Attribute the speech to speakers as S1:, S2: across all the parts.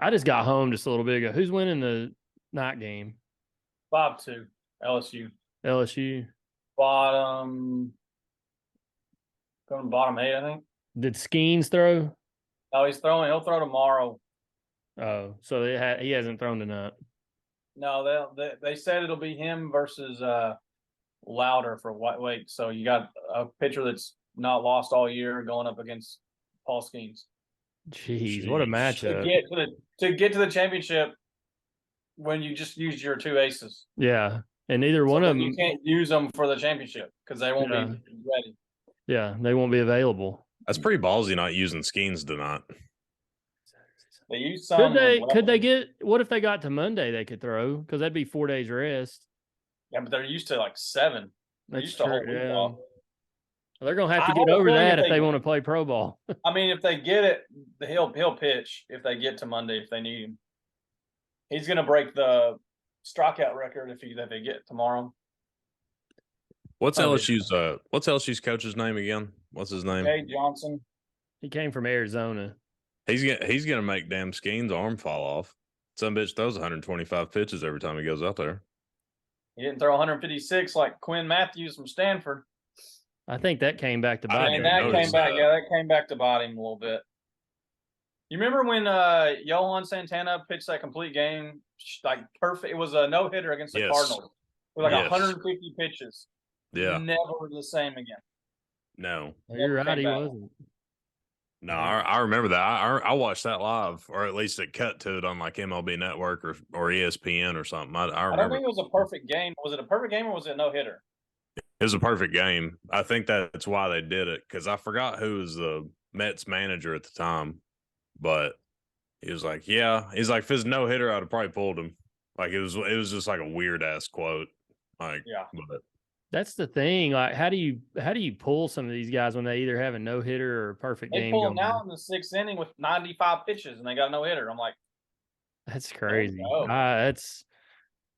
S1: I just got home just a little bit ago. Who's winning the night game?
S2: 5-2, LSU.
S1: LSU.
S2: Bottom, going to bottom 8, I think.
S1: Did Skeens throw?
S2: No, he's throwing. He'll throw tomorrow.
S1: Oh, so he hasn't thrown tonight.
S2: No, they said it'll be him versus Louder for White Wake. So you got a pitcher that's not lost all year going up against Paul Skeens.
S1: Jeez, what a
S2: To
S1: matchup.
S2: get to the championship when you just used your two aces.
S1: Yeah, and neither one of them.
S2: You can't use them for the championship because they won't be ready.
S1: Yeah, they won't be available.
S3: That's pretty ballsy not using Skeens tonight.
S2: They use some.
S1: Could they get? What if they got to Monday? They could throw because that'd be 4 days rest.
S2: Yeah, but they're used to like 7. They're used to
S1: true,
S2: a whole week off.
S1: They're gonna have to get over that if they want to play pro ball.
S2: I mean, if they get it, he'll pitch if they get to Monday if they need him. He's gonna break the strikeout record if they get tomorrow.
S3: What's LSU's coach's name again? What's his name?
S2: Jay Johnson.
S1: He came from Arizona.
S3: He's gonna make damn Skeens' arm fall off. Some bitch throws 125 pitches every time he goes out there.
S2: He didn't throw 156 like Quinn Matthews from Stanford.
S1: I think that came back to bite him.
S2: That came back to bite him a little bit. You remember when Yohan Santana pitched that complete game, like perfect? It was a no-hitter against the Cardinals with like 150 pitches.
S3: Yeah.
S2: Never the same again.
S3: No.
S1: You're right, he wasn't.
S3: No, I remember that. I watched that live, or at least it cut to it on like MLB Network or ESPN or something. I remember.
S2: I don't think it was a perfect game. Was it a perfect game or was it a no-hitter?
S3: It was a perfect game. I think that's why they did it, because I forgot who was the Mets manager at the time, but he was like, "Yeah," he's like, "If it's no hitter, I'd have probably pulled him." Like it was just like a weird ass quote. Like,
S2: yeah,
S3: but
S1: that's the thing. Like, how do you pull some of these guys when they either have a no hitter or a perfect game?
S2: They pull them now in the 6th inning with 95 pitches and they got a no hitter. I'm like,
S1: that's crazy.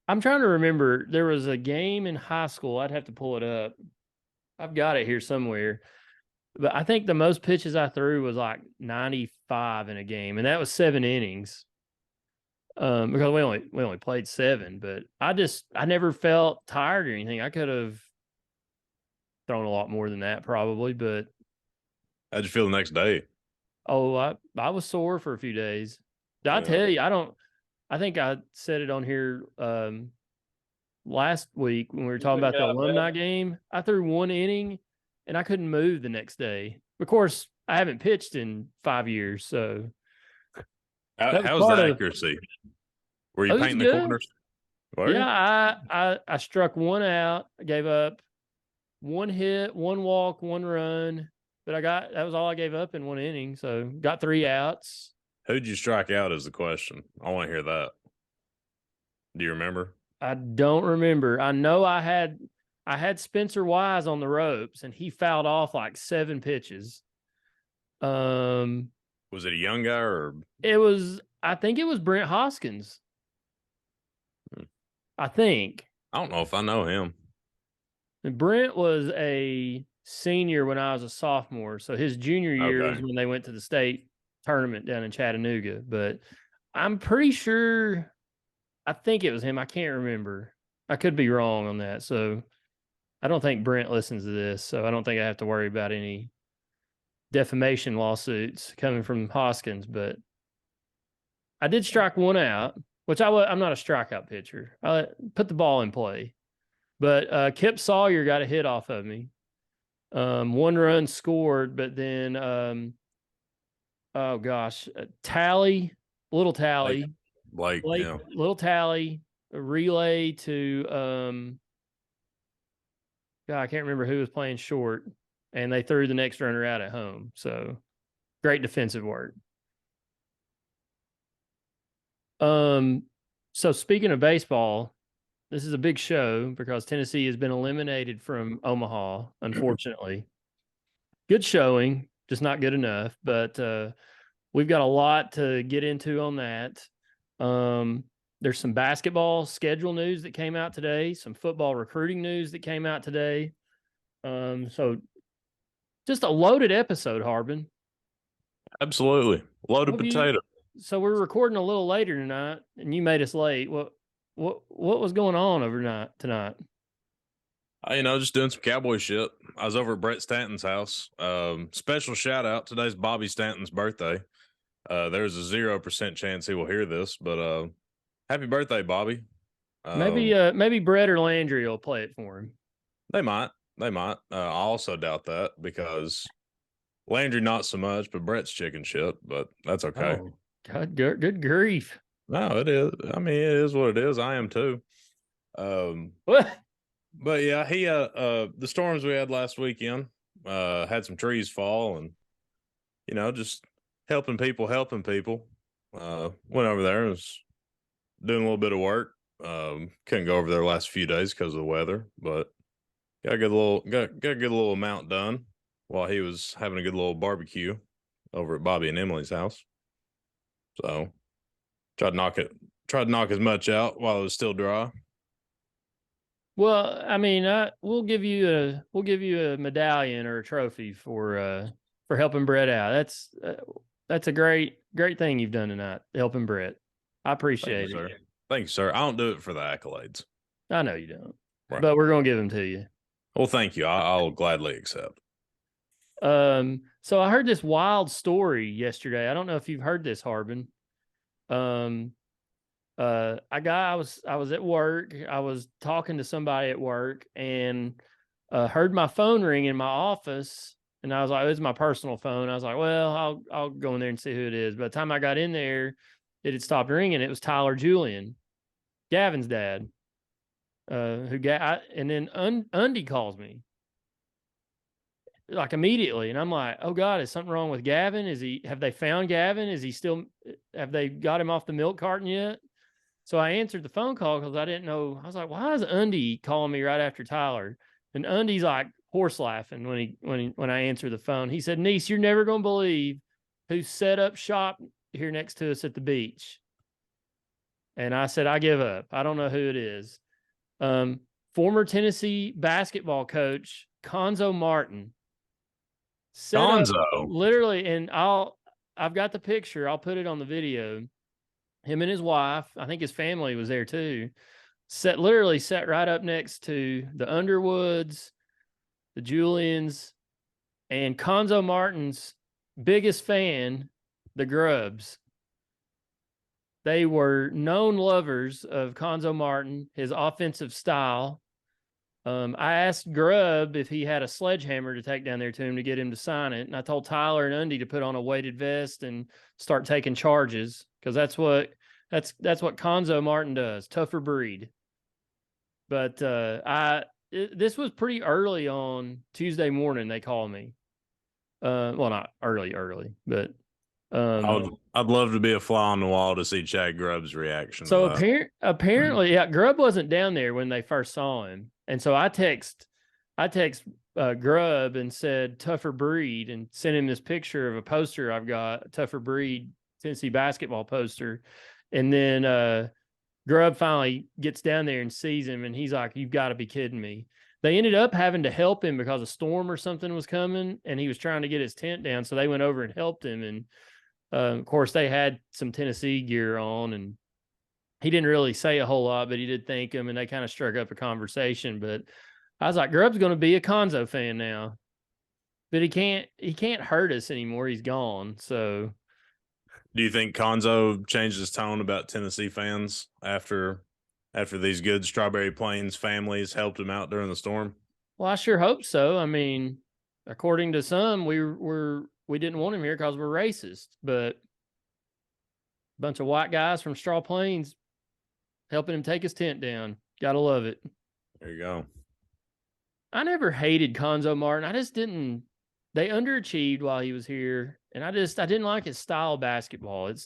S1: I'm trying to remember. There was a game in high school. I'd have to pull it up. I've got it here somewhere. But I think the most pitches I threw was like 95 in a game, and that was 7 innings. Because we only played 7, but I never felt tired or anything. I could have thrown a lot more than that probably, but
S3: how'd you feel the next day?
S1: Oh, I was sore for a few days. Did I tell you? I think I said it on here last week when we were talking about the alumni game. I threw 1 inning and I couldn't move the next day. Of course, I haven't pitched in 5 years, so
S3: how's the accuracy? Were you painting the corners?
S1: Yeah, I struck 1 out. I gave up 1 hit, 1 walk, 1 run, but that was all I gave up in 1 inning. So got 3 outs.
S3: Who'd you strike out is the question. I want to hear that. Do you remember?
S1: I don't remember. I know I had Spencer Wise on the ropes, and he fouled off like 7 pitches.
S3: Was it a young guy or?
S1: I think it was Brent Hoskins. I think.
S3: I don't know if I know him.
S1: And Brent was a senior when I was a sophomore, so his junior year was when they went to the state tournament down in Chattanooga. But I'm pretty sure, I think it was him. I can't remember. I could be wrong on that. So I don't think Brent listens to this, so I don't think I have to worry about any defamation lawsuits coming from Hoskins. But I did strike 1 out, which I'm not a strikeout pitcher. I put the ball in play. But Kip Sawyer got a hit off of me. 1 run scored, but then, Little Tally.
S3: Blake, yeah.
S1: Little Tally, a relay to, I can't remember who was playing short, and they threw the next runner out at home. So, great defensive work. So, speaking of baseball, this is a big show because Tennessee has been eliminated from Omaha, unfortunately. Good showing, just not good enough. But we've got a lot to get into on that. There's some basketball schedule news that came out today, some football recruiting news that came out today. So just a loaded episode, Harbin.
S3: Absolutely. Loaded potato.
S1: so we're recording a little later tonight, and you made us late. What was going on overnight tonight?
S3: Just doing some cowboy shit. I was over at Brett Stanton's house. Special shout out. Today's Bobby Stanton's birthday. There's a 0% chance he will hear this, but happy birthday, Bobby.
S1: Maybe Brett or Landry will play it for him.
S3: They might. I also doubt that because Landry not so much, but Brett's chicken shit. But that's okay.
S1: Oh, God, good grief!
S3: No, it is. I mean, it is what it is. I am too.
S1: What?
S3: But yeah, he the storms we had last weekend had some trees fall, and just helping people. Went over there and was doing a little bit of work. Couldn't go over there the last few days because of the weather, but got a good little amount done while he was having a good little barbecue over at Bobby and Emily's house. So tried to knock as much out while it was still dry.
S1: Well, I mean, we'll give you a medallion or a trophy for helping Brett out. That's a great thing you've done tonight, helping Brett. I appreciate it.
S3: Sir. Thank you, sir. I don't do it for the accolades.
S1: I know you don't,
S3: right.
S1: But we're gonna give them to you.
S3: Well, thank you. I'll gladly accept.
S1: So I heard this wild story yesterday. I don't know if you've heard this, Harbin. I was at work. I was talking to somebody at work and heard my phone ring in my office. And I was like, "It's my personal phone." I was like, "Well, I'll go in there and see who it is." By the time I got in there, it had stopped ringing. It was Tyler Julian, Gavin's dad. And then Undy calls me like immediately, and I'm like, "Oh God, is something wrong with Gavin? Have they found Gavin? Have they got him off the milk carton yet?" So I answered the phone call because I didn't know. I was like, "Why is Undy calling me right after Tyler?" And Undy's like horse laughing when I answered the phone. He said, "Niece, you're never gonna believe who set up shop here next to us at the beach." And I said, "I give up. I don't know who it is." Former Tennessee basketball coach Conzo Martin. Literally, and I've got the picture. I'll put it on the video. Him and his wife, I think his family was there too, sat right up next to the Underwoods, the Julians, and Conzo Martin's biggest fan, the Grubs. They were known lovers of Conzo Martin, his offensive style. I asked Grubb if he had a sledgehammer to take down there to him to get him to sign it. And I told Tyler and Undy to put on a weighted vest and start taking charges because that's what Conzo Martin does. Tougher breed. But this was pretty early on Tuesday morning. They called me. Well, not early, but
S3: I'd love to be a fly on the wall to see Chad Grubb's reaction.
S1: So apparently, yeah, Grubb wasn't down there when they first saw him, and so I text Grubb and said "tougher breed" and sent him this picture of a poster I've got, a tougher breed Tennessee basketball poster, and then Grubb finally gets down there and sees him, and he's like, "You've got to be kidding me." They ended up having to help him because a storm or something was coming, and he was trying to get his tent down, so they went over and helped him, and of course, they had some Tennessee gear on, and he didn't really say a whole lot, but he did thank him, and they kind of struck up a conversation. But I was like, Grubb's going to be a Conzo fan now, but he can't hurt us anymore. He's gone. So,
S3: do you think Conzo changed his tone about Tennessee fans after these good Strawberry Plains families helped him out during the storm?
S1: Well, I sure hope so. I mean, according to some, we didn't want him here because we're racist, but a bunch of white guys from Straw Plains helping him take his tent down. Gotta love it.
S3: There you go.
S1: I never hated Conzo Martin. I just didn't. They underachieved while he was here, and I didn't like his style of basketball. It's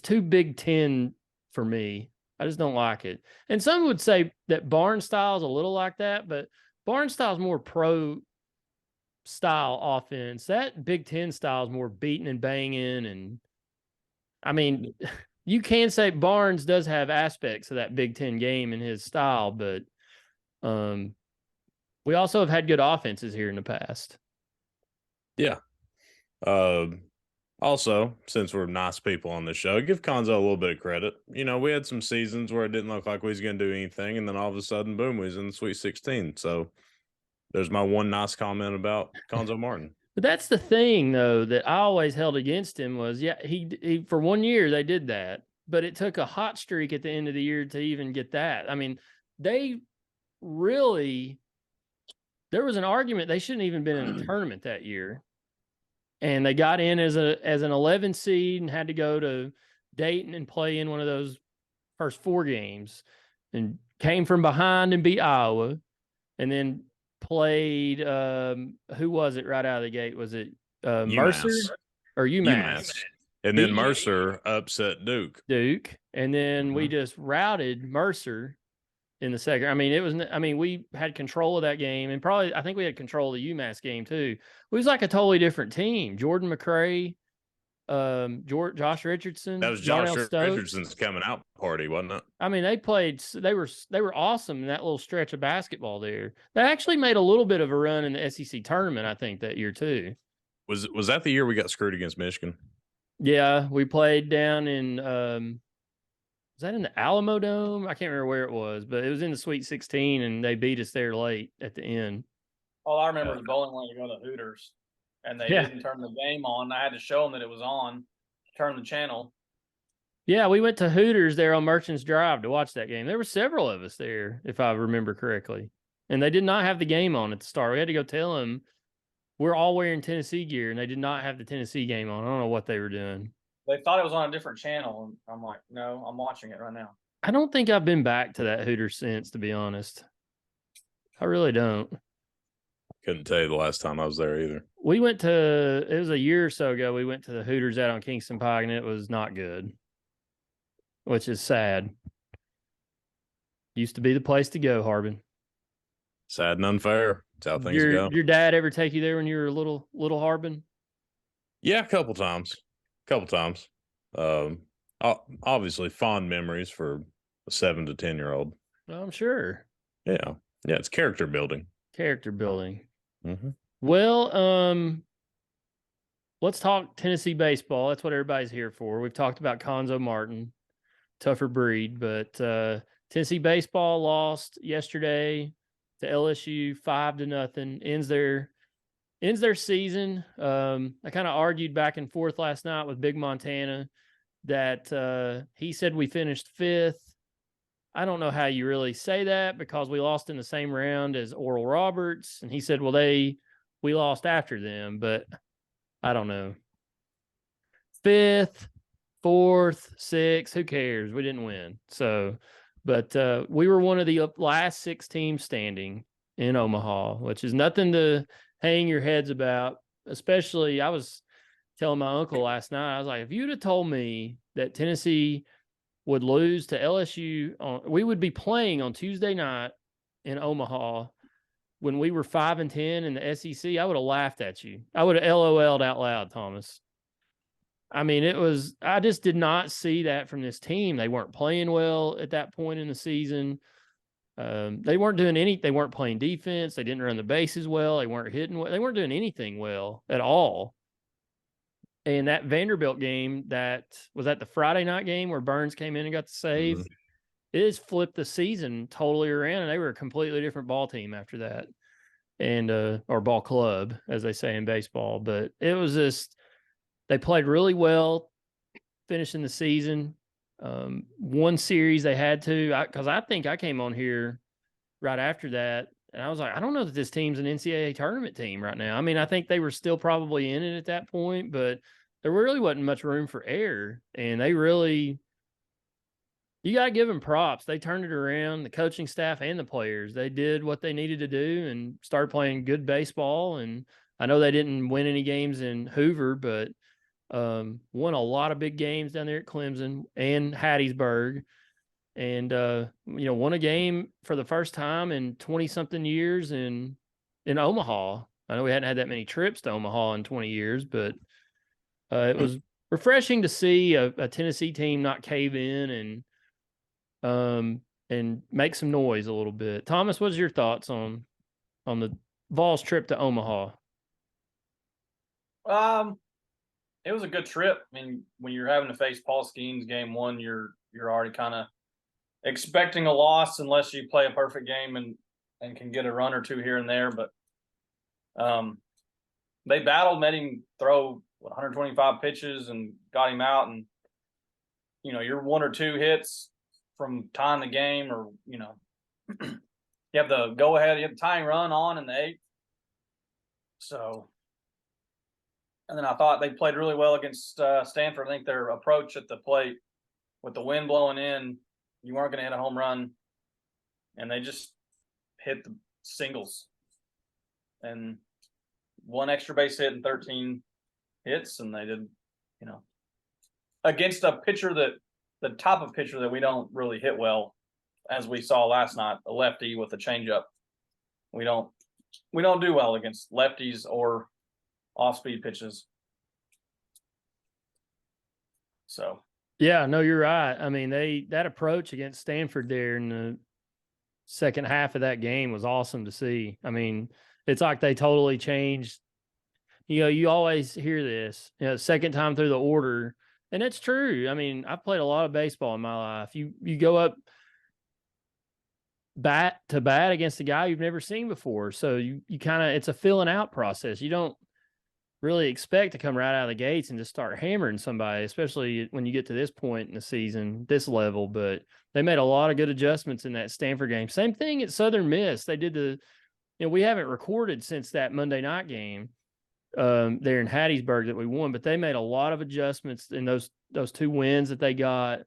S1: too Big Ten for me. I just don't like it. And some would say that Barnes style is a little like that, but Barnes style is more pro style offense. That Big Ten style is more beating and banging. And I mean, you can say Barnes does have aspects of that Big Ten game in his style, but we also have had good offenses here in the past.
S3: Yeah. Also, since we're nice people on the show, give Conzo a little bit of credit. You know, we had some seasons where it didn't look like we was going to do anything, and then all of a sudden, boom, we was in the Sweet 16. So there's my one nice comment about Conzo Martin.
S1: But that's the thing, though, that I always held against him was, yeah, he for 1 year they did that, but it took a hot streak at the end of the year to even get that. I mean, they really, there was an argument they shouldn't even been in a tournament that year. And they got in as an 11 seed and had to go to Dayton and play in one of those first 4 games, and came from behind and beat Iowa, and then played who was it right out of the gate? Was it Mercer or UMass?
S3: And then Mercer upset Duke.
S1: And then we just routed Mercer in the second. I mean, we had control of that game, and probably I think we had control of the UMass game too. It was like a totally different team. Jordan McRae, Josh Richardson.
S3: That was Josh Richardson's coming out party, wasn't it?
S1: I mean, they played. They were awesome in that little stretch of basketball there. They actually made a little bit of a run in the SEC tournament, I think, that year too.
S3: Was that the year we got screwed against Michigan?
S1: Yeah, we played down in. Was that in the Alamo Dome? I can't remember where it was, but it was in the Sweet 16, and they beat us there late at the end.
S2: All I remember is Bowling wanted to go to Hooters, and they didn't turn the game on. I had to show them that it was on, turn the channel.
S1: Yeah, we went to Hooters there on Merchants Drive to watch that game. There were several of us there, if I remember correctly. And they did not have the game on at the start. We had to go tell them we're all wearing Tennessee gear, and they did not have the Tennessee game on. I don't know what they were doing.
S2: They thought it was on a different channel, and I'm like, no, I'm watching it right now.
S1: I don't think I've been back to that Hooters since, to be honest. I really don't.
S3: Couldn't tell you the last time I was there either.
S1: We went to, it was a year or so ago, we went to the Hooters out on Kingston Pike, and it was not good, which is sad. Used to be the place to go, Harbin.
S3: Sad and unfair. That's how things go.
S1: Your dad ever take you there when you were little Harbin?
S3: Yeah, a couple times. Obviously fond memories for a 7 to 10-year-old.
S1: I'm sure.
S3: Yeah, it's character building.
S1: Mm-hmm. Well, let's talk Tennessee baseball. That's what everybody's here for. We've talked about Conzo Martin, tougher breed, but Tennessee baseball lost yesterday to LSU 5-0. Ends their season. I kind of argued back and forth last night with Big Montana that he said we finished 5th. I don't know how you really say that because we lost in the same round as Oral Roberts. And he said, well, we lost after them, but I don't know. 5th, 4th, 6th, who cares? We didn't win. So, but we were one of the last 6 teams standing in Omaha, which is nothing to hang your heads about. Especially, I was telling my uncle last night, I was like, if you'd have told me that Tennessee would lose to LSU, we would be playing on Tuesday night in Omaha when we were 5-10 in the SEC, I would have laughed at you. I would have LOL'd out loud, Thomas. I mean, I just did not see that from this team. They weren't playing well at that point in the season. They weren't doing they weren't playing defense. They didn't run the bases well. They weren't hitting well. They weren't doing anything well at all. And that Vanderbilt game, was that the Friday night game where Burns came in and got the save. Mm-hmm. It has flipped the season totally around, and they were a completely different ball team after that, and or ball club, as they say in baseball. But it was just, they played really well, finishing the season. One series they had to, because I think I came on here right after that, and I was like, I don't know that this team's an NCAA tournament team right now. I mean, I think they were still probably in it at that point, but there really wasn't much room for error. And they really, you got to give them props. They turned it around, the coaching staff and the players. They did what they needed to do and started playing good baseball. And I know they didn't win any games in Hoover, but won a lot of big games down there at Clemson and Hattiesburg. And, won a game for the first time in 20-something years in Omaha. I know we hadn't had that many trips to Omaha in 20 years, but it was refreshing to see a Tennessee team not cave in and make some noise a little bit. Thomas, what's your thoughts on the Vols trip to Omaha?
S2: it was a good trip. I mean, when you're having to face Paul Skeens game one, you're already kind of expecting a loss unless you play a perfect game and can get a run or two here and there. But they battled, made him throw 125 pitches and got him out. And your one or two hits from tying the game, or you have the go ahead, you have the tying run on in the eighth. So, and then I thought they played really well against Stanford. I think their approach at the plate with the wind blowing in, you weren't going to hit a home run, and they just hit the singles and one extra base hit and 13 hits, and they did, against a pitcher the type of pitcher that we don't really hit well, as we saw last night, a lefty with a changeup. We don't do well against lefties or off-speed pitches. So
S1: yeah, no, you're right. I mean, that approach against Stanford there in the second half of that game was awesome to see. I mean, it's like they totally changed. You always hear this, second time through the order, and it's true. I mean, I've played a lot of baseball in my life. You go up bat to bat against a guy you've never seen before, so you kind of, it's a filling out process. You don't really expect to come right out of the gates and just start hammering somebody, especially when you get to this point in the season, this level. But they made a lot of good adjustments in that Stanford game. Same thing at Southern Miss. They did we haven't recorded since that Monday night game there in Hattiesburg that we won, but they made a lot of adjustments in those two wins that they got.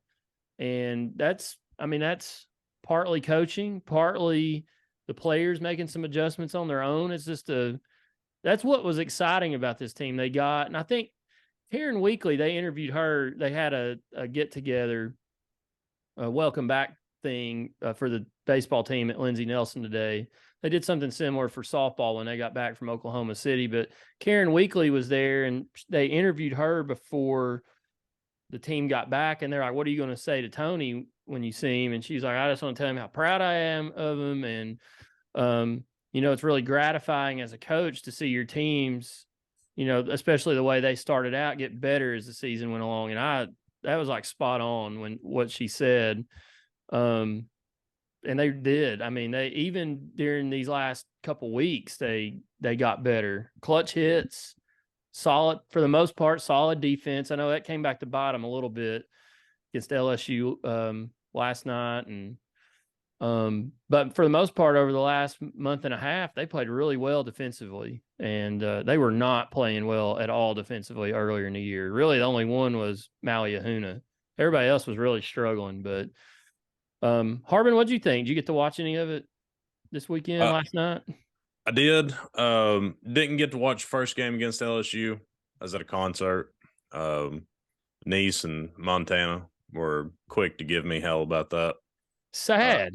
S1: And that's partly coaching, partly the players making some adjustments on their own. It's just that's what was exciting about this team they got. And I think Karen Weekly, they interviewed her. They had a get together, a welcome back thing for the baseball team at Lindsey Nelson today. They did something similar for softball when they got back from Oklahoma City, but Karen Weekly was there and they interviewed her before the team got back. And they're like, what are you going to say to Tony when you see him? And she's like, I just want to tell him how proud I am of him. And, it's really gratifying as a coach to see your teams, especially the way they started out, get better as the season went along. And that was like spot on when what she said. And they did. I mean, they, even during these last couple weeks, they got better. Clutch hits, solid for the most part, solid defense. I know that came back to bite them a little bit against LSU last night, and but for the most part, over the last month and a half, they played really well defensively, and they were not playing well at all defensively earlier in the year. Really, the only one was Maui Ahuna. Everybody else was really struggling, but. Harbin, what'd you think? Did you get to watch any of it this weekend, last night?
S3: I did. Didn't get to watch first game against LSU. I was at a concert. Nice and Montana were quick to give me hell about that.
S1: Sad.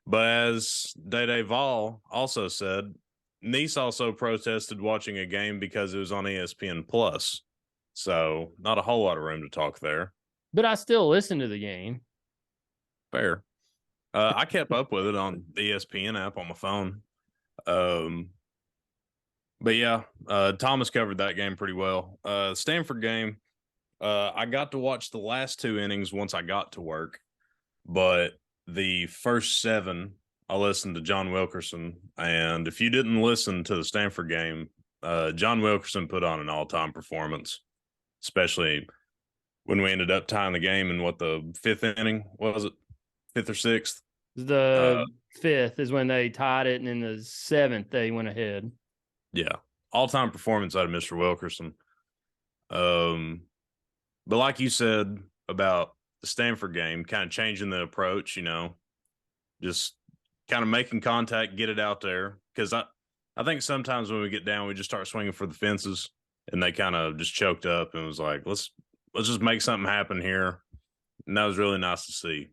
S3: But as Day Vol also said, Nice also protested watching a game because it was on ESPN Plus. So not a whole lot of room to talk there.
S1: But I still listened to the game.
S3: Fair. I kept up with it on the ESPN app on my phone. But yeah, Thomas covered that game pretty well. Stanford game, I got to watch the last two innings once I got to work, but the first 7, I listened to John Wilkerson. And if you didn't listen to the Stanford game, John Wilkerson put on an all-time performance, especially when we ended up tying the game in the 5th inning, was it? 5th or 6th?
S1: The 5th is when they tied it, and in the 7th they went ahead.
S3: Yeah, all-time performance out of Mr. Wilkerson. But like you said about the Stanford game, kind of changing the approach, just kind of making contact, get it out there. Because I think sometimes when we get down, we just start swinging for the fences, and they kind of just choked up and was like, let's just make something happen here. And that was really nice to see.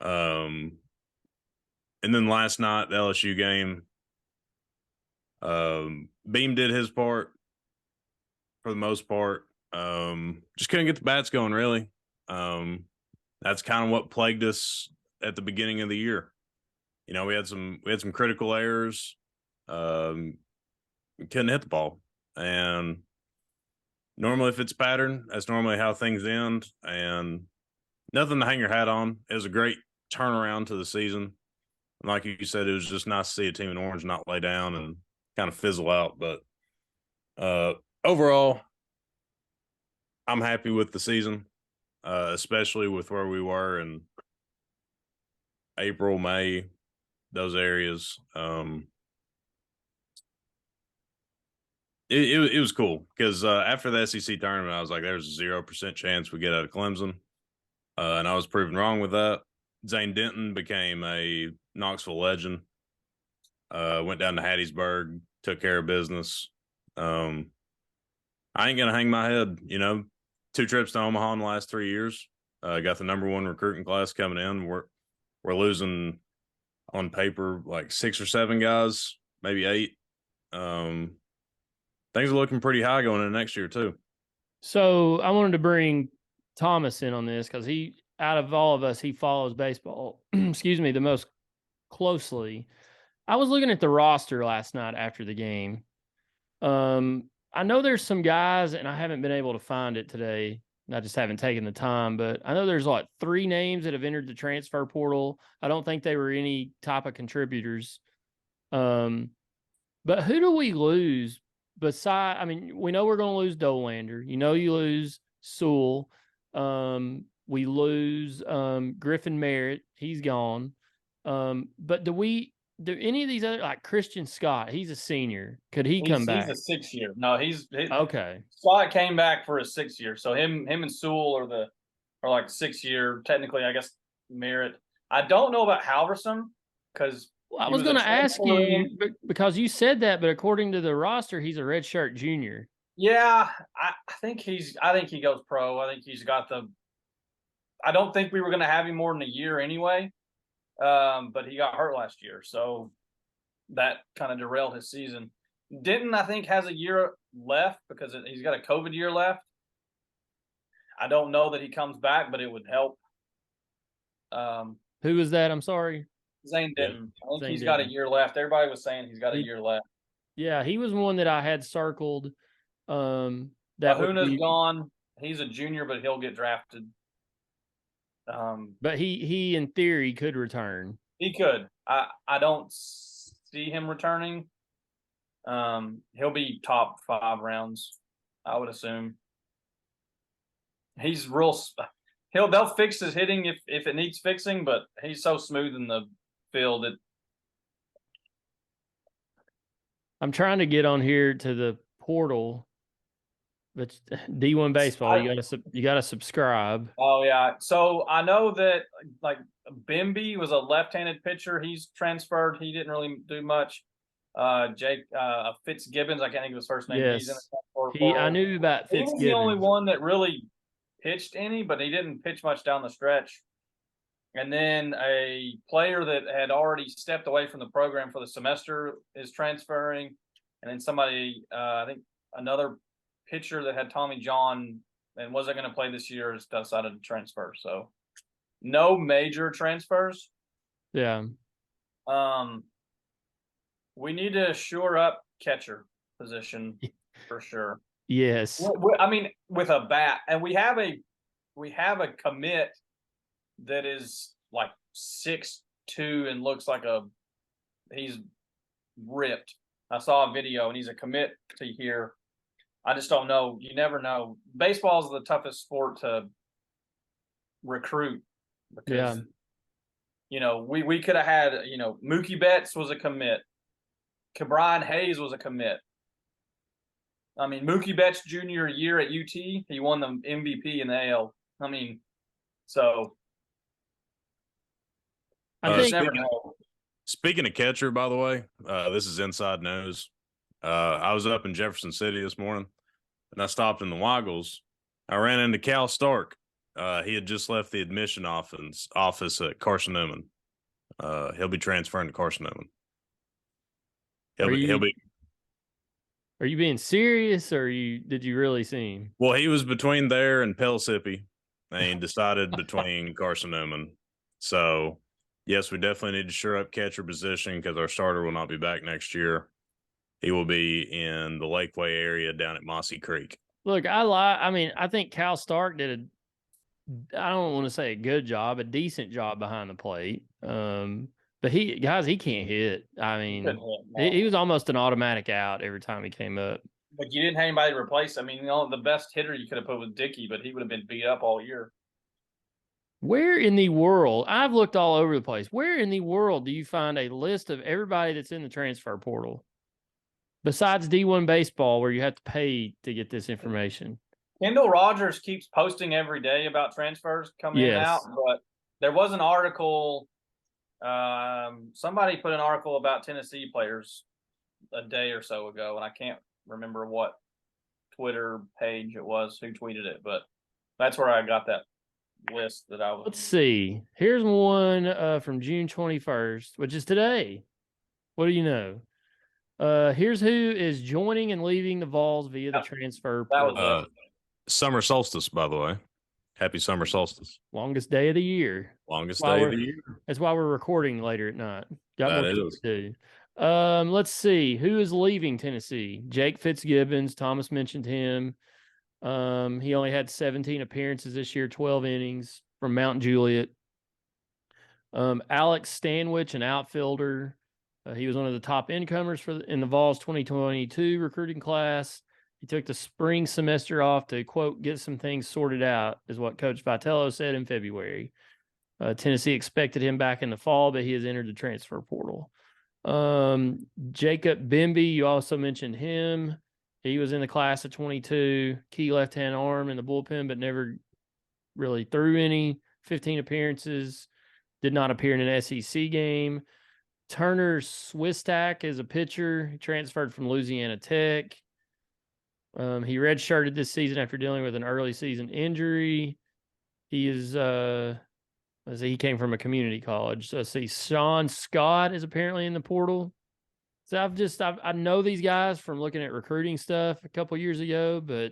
S3: And then last night, the LSU game, Beam did his part for the most part. Just couldn't get the bats going, really. That's kind of what plagued us at the beginning of the year. We had some critical errors. Couldn't hit the ball, and Normally, if it's pattern, that's normally how things end, and nothing to hang your hat on. It was a great turnaround to the season. Like you said, it was just nice to see a team in orange not lay down and kind of fizzle out. But overall, I'm happy with the season, especially with where we were in April, May, those areas. It was cool because after the SEC tournament, I was like, there's a 0% chance we get out of Clemson. And I was proven wrong with that. Zane Denton became a Knoxville legend. Went down to Hattiesburg, took care of business. I ain't going to hang my head. 2 trips to Omaha in the last 3 years. Got the #1 recruiting class coming in. We're losing on paper like 6 or 7 guys, maybe 8. Things are looking pretty high going into next year too.
S1: So I wanted to bring Thomas in on this because out of all of us, he follows baseball, excuse me, the most closely. I was looking at the roster last night after the game. I know there's some guys, and I haven't been able to find it today. I just haven't taken the time, but I know there's like 3 names that have entered the transfer portal. I don't think they were any type of contributors. But who do we lose beside? I mean, we know we're going to lose Dolander. You lose Sewell. We lose Griffin Merritt. He's gone. But do any of these other, like Christian Scott? He's a senior. Could he come back?
S2: He's a 6th year. No,
S1: okay.
S2: Scott came back for his 6th year. So him and Sewell are like 6th year. Technically, I guess Merritt. I don't know about Halverson because
S1: I was going to ask you because you said that, but according to the roster, he's a redshirt junior.
S2: Yeah, I think he goes pro. I think he's got I don't think we were going to have him more than a year anyway. But he got hurt last year, so that kind of derailed his season. Denton, I think, has a year left because he's got a COVID year left. I don't know that he comes back, but it would help.
S1: Who was that? I'm sorry.
S2: Zane Denton. I think he's got a year left. Everybody was saying he's got a year left.
S1: Yeah, he was one that I had circled.
S2: Ahuna's gone. He's a junior, but he'll get drafted.
S1: But he in theory could return.
S2: He could. I don't see him returning. He'll be top 5 rounds, I would assume. He's they'll fix his hitting if it needs fixing, but he's so smooth in the field.
S1: I'm trying to get on here to the portal. But D1 baseball, you got to subscribe.
S2: Oh yeah. So I know that like Bimby was a left-handed pitcher. He's transferred. He didn't really do much. Jake Fitzgibbons, I can't think of his first name.
S1: Yes. I knew about Fitzgibbons.
S2: He was the only one that really pitched any, but he didn't pitch much down the stretch. And then a player that had already stepped away from the program for the semester is transferring. And then somebody, I think another pitcher that had Tommy John and wasn't going to play this year has decided to transfer. So no major transfers.
S1: Yeah.
S2: We need to shore up catcher position for sure.
S1: Yes.
S2: I mean, with a bat, and we have a commit that is like 6'2" and looks like he's ripped. I saw a video and he's a commit to here. I just don't know. You never know. Baseball is the toughest sport to recruit because, we could have had, Mookie Betts was a commit. Cabrian Hayes was a commit. I mean, Mookie Betts junior year at UT, he won the MVP in the AL. I mean, so
S1: I think never know.
S3: Speaking of catcher, by the way, this is inside news. I was up in Jefferson City this morning, and I stopped in the Waggles. I ran into Cal Stark. He had just left the admission office at Carson Newman. He'll be transferring to Carson Newman. He'll be.
S1: Are you being serious, or did you really see him?
S3: Well, he was between there and Pellissippi, and he decided between Carson Newman. So, yes, we definitely need to shore up catcher position because our starter will not be back next year. He will be in the Lakeway area down at Mossy Creek.
S1: Look, I mean, I think Cal Stark did I don't want to say a good job, a decent job behind the plate. But he can't hit. I mean, he was almost an automatic out every time he came up.
S2: But you didn't have anybody to replace. I mean, the best hitter you could have put was Dickey, but he would have been beat up all year.
S1: Where in the world? I've looked all over the place. Where in the world do you find a list of everybody that's in the transfer portal? Besides D1 baseball, where you have to pay to get this information.
S2: Kendall Rogers keeps posting every day about transfers coming in and out, but there was an article. Somebody put an article about Tennessee players a day or so ago, and I can't remember what Twitter page it was who tweeted it, but that's where I got that list that I was.
S1: Let's see. Here's one from June 21st, which is today. What do you know? Here's who is joining and leaving the Vols via the transfer portal.
S3: Summer solstice, by the way. Happy summer solstice.
S1: Longest day of the year.
S3: Longest day of the year.
S1: That's why we're recording later at night. Got
S3: that
S1: more to do. Let's see. Who is leaving Tennessee? Jake Fitzgibbons. Thomas mentioned him. He only had 17 appearances this year, 12 innings from Mount Juliet. Alex Stanwich, an outfielder. He was one of the top incomers in the Vols 2022 recruiting class. He took the spring semester off to, quote, get some things sorted out, is what Coach Vitello said in February. Tennessee expected him back in the fall, but he has entered the transfer portal. Jacob Bimby, you also mentioned him. He was in the class of 22, key left-hand arm in the bullpen, but never really threw any. 15 appearances, did not appear in an SEC game. Turner Swistak is a pitcher. He transferred from Louisiana Tech. He redshirted this season after dealing with an early season injury. He is, he came from a community college. So let's see, Sean Scott is apparently in the portal. So I know these guys from looking at recruiting stuff a couple years ago, but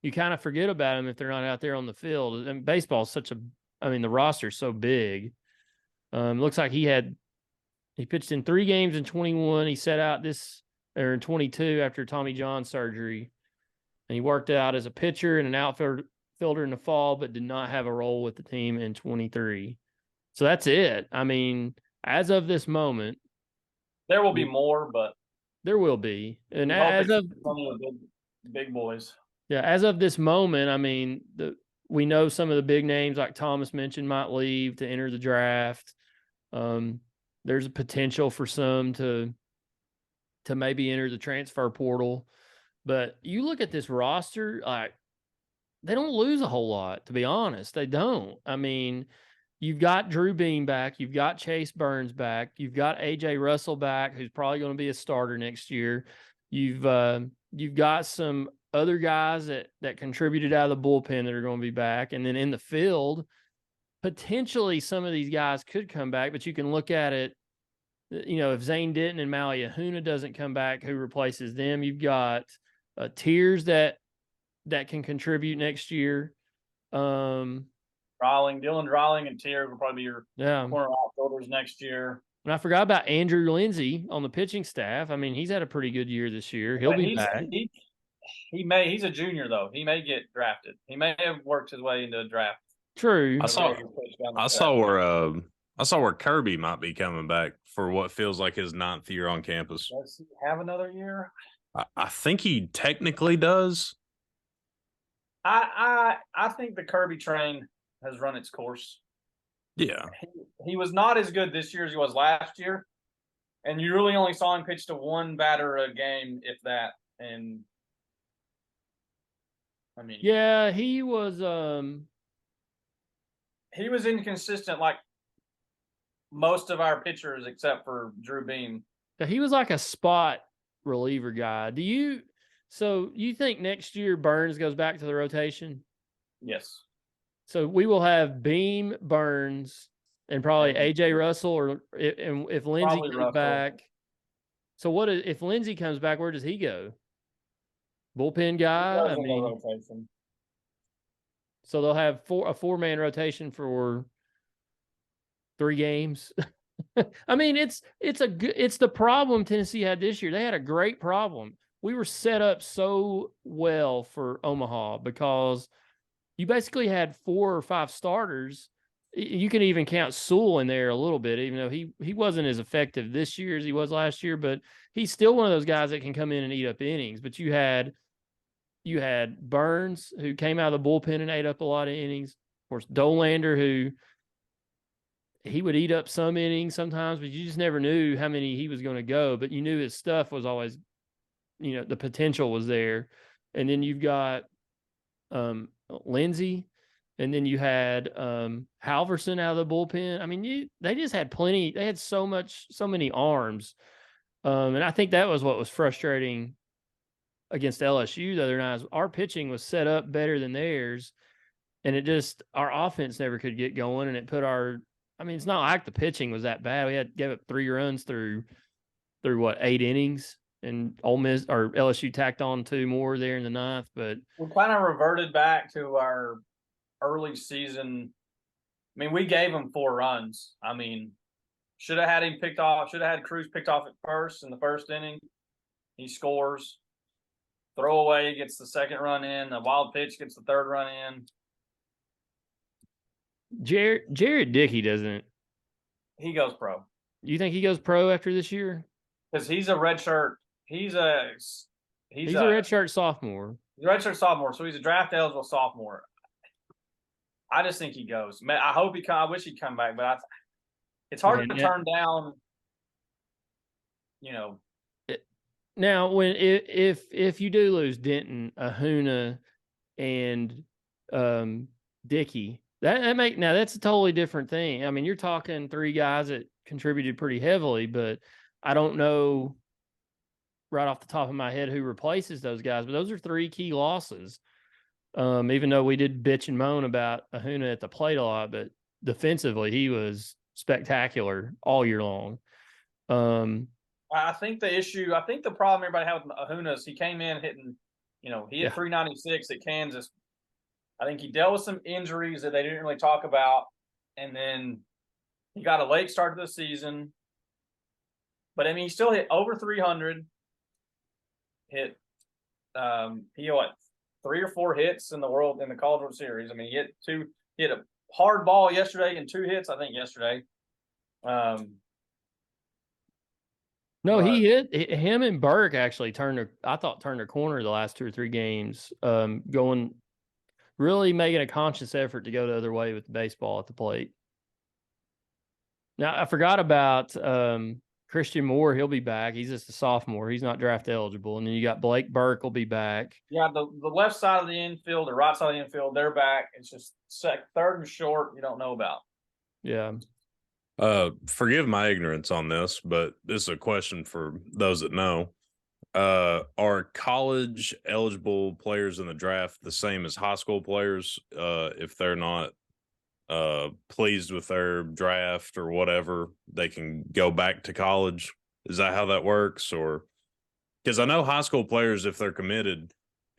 S1: you kind of forget about them if they're not out there on the field. And baseball is the roster's so big. Looks like he pitched in 3 games in 21. He set out in 22 after Tommy John surgery. And he worked out as a pitcher and an outfielder in the fall, but did not have a role with the team in 23. So that's it. I mean, as of this moment,
S2: there will be more, but
S1: there will be. And
S2: as of big boys.
S1: Yeah, as of this moment, I mean, we know some of the big names like Thomas mentioned might leave to enter the draft. There's a potential for some to maybe enter the transfer portal. But you look at this roster, like, they don't lose a whole lot, to be honest. They don't. I mean, you've got Drew Beam back. You've got Chase Burns back. You've got A.J. Russell back, who's probably going to be a starter next year. You've got some other guys that contributed out of the bullpen that are going to be back. And then in the field, potentially some of these guys could come back, but you can look at it, if Zane Denton and Maui Ahuna doesn't come back, who replaces them? You've got Tiers that can contribute next year.
S2: Dylan Drawling and Tiers will probably be your corner outfielders next year.
S1: And I forgot about Andrew Lindsay on the pitching staff. I mean, he's had a pretty good year this year. He'll be back.
S2: He's a junior though. He may get drafted. He may have worked his way into a draft.
S1: True.
S3: I saw where Kirby might be coming back for what feels like his 9th year on campus.
S2: Does he have another year?
S3: I think he technically does.
S2: I think the Kirby train has run its course.
S3: Yeah.
S2: He was not as good this year as he was last year. And you really only saw him pitch to one batter a game, if that. And I mean,
S1: yeah, he was
S2: inconsistent like most of our pitchers except for Drew Beam.
S1: He was like a spot reliever guy. So you think next year Burns goes back to the rotation?
S2: Yes.
S1: So we will have Beam, Burns, and probably A.J. Russell, or if Lindsey comes back. So what if Lindsey comes back? Where does he go? Bullpen guy.
S2: Rotation.
S1: So they'll have a 4-man rotation for 3 games. I mean, it's the problem Tennessee had this year. They had a great problem. were set up so well for Omaha because you basically had 4 or 5 starters. You can even count Sewell in there a little bit, even though he wasn't as effective this year as he was last year, but he's still one of those guys that can come in and eat up innings. But you had Burns, who came out of the bullpen and ate up a lot of innings. Of course, Dolander, who he would eat up some innings sometimes, but you just never knew how many he was going to go. But you knew his stuff was always, the potential was there. And then you've got Lindsey, and then you had Halverson out of the bullpen. I mean, they just had plenty. They had so many arms. And I think that was what was frustrating against LSU the other night. Our pitching was set up better than theirs, and our offense never could get going, and it put it's not like the pitching was that bad. We gave up 3 runs through 8 innings, and Ole Miss or LSU tacked on 2 more there in the 9th. But
S2: we kind of reverted back to our early season. I mean, we gave him 4 runs. I mean, should have had him picked off. Should have had Cruz picked off at first in the first inning. He scores. Throwaway gets the 2nd run in. A wild pitch gets the 3rd run in.
S1: Jared Dickey doesn't.
S2: He goes pro.
S1: You think he goes pro after this year?
S2: Because he's a redshirt. He's a
S1: redshirt sophomore.
S2: He's a redshirt sophomore, so he's a draft eligible sophomore. I just think he goes. I hope he I wish he'd come back, but it's hard to turn down.
S1: Now, if you do lose Denton, Ahuna, and Dickey, that's a totally different thing. I mean, you're talking 3 guys that contributed pretty heavily, but I don't know right off the top of my head who replaces those guys. But those are 3 key losses. Even though we did bitch and moan about Ahuna at the plate a lot, but defensively he was spectacular all year long.
S2: I think the problem everybody had with Ahuna is he came in hitting, he hit 396 at Kansas. I think he dealt with some injuries that they didn't really talk about, and then he got a late start to the season. But I mean, he still hit over 300. He had 3 or 4 hits in the College World Series. I mean, he hit a hard ball yesterday and 2 hits, I think, yesterday.
S1: No, he hit him and Burke actually turned a corner the last 2 or 3 games, really making a conscious effort to go the other way with the baseball at the plate. Now, I forgot about Christian Moore. He'll be back. He's just a sophomore. He's not draft eligible. And then you got Blake Burke will be back.
S2: Yeah, the left side of the infield, the right side of the infield, they're back. It's just 3rd and short you don't know about.
S1: Yeah.
S3: Forgive my ignorance on this, but this is a question for those that know. Are college eligible players in the draft the same as high school players if they're not pleased with their draft or whatever, they can go back to college? Is that how that works? Or because I know high school players, if they're committed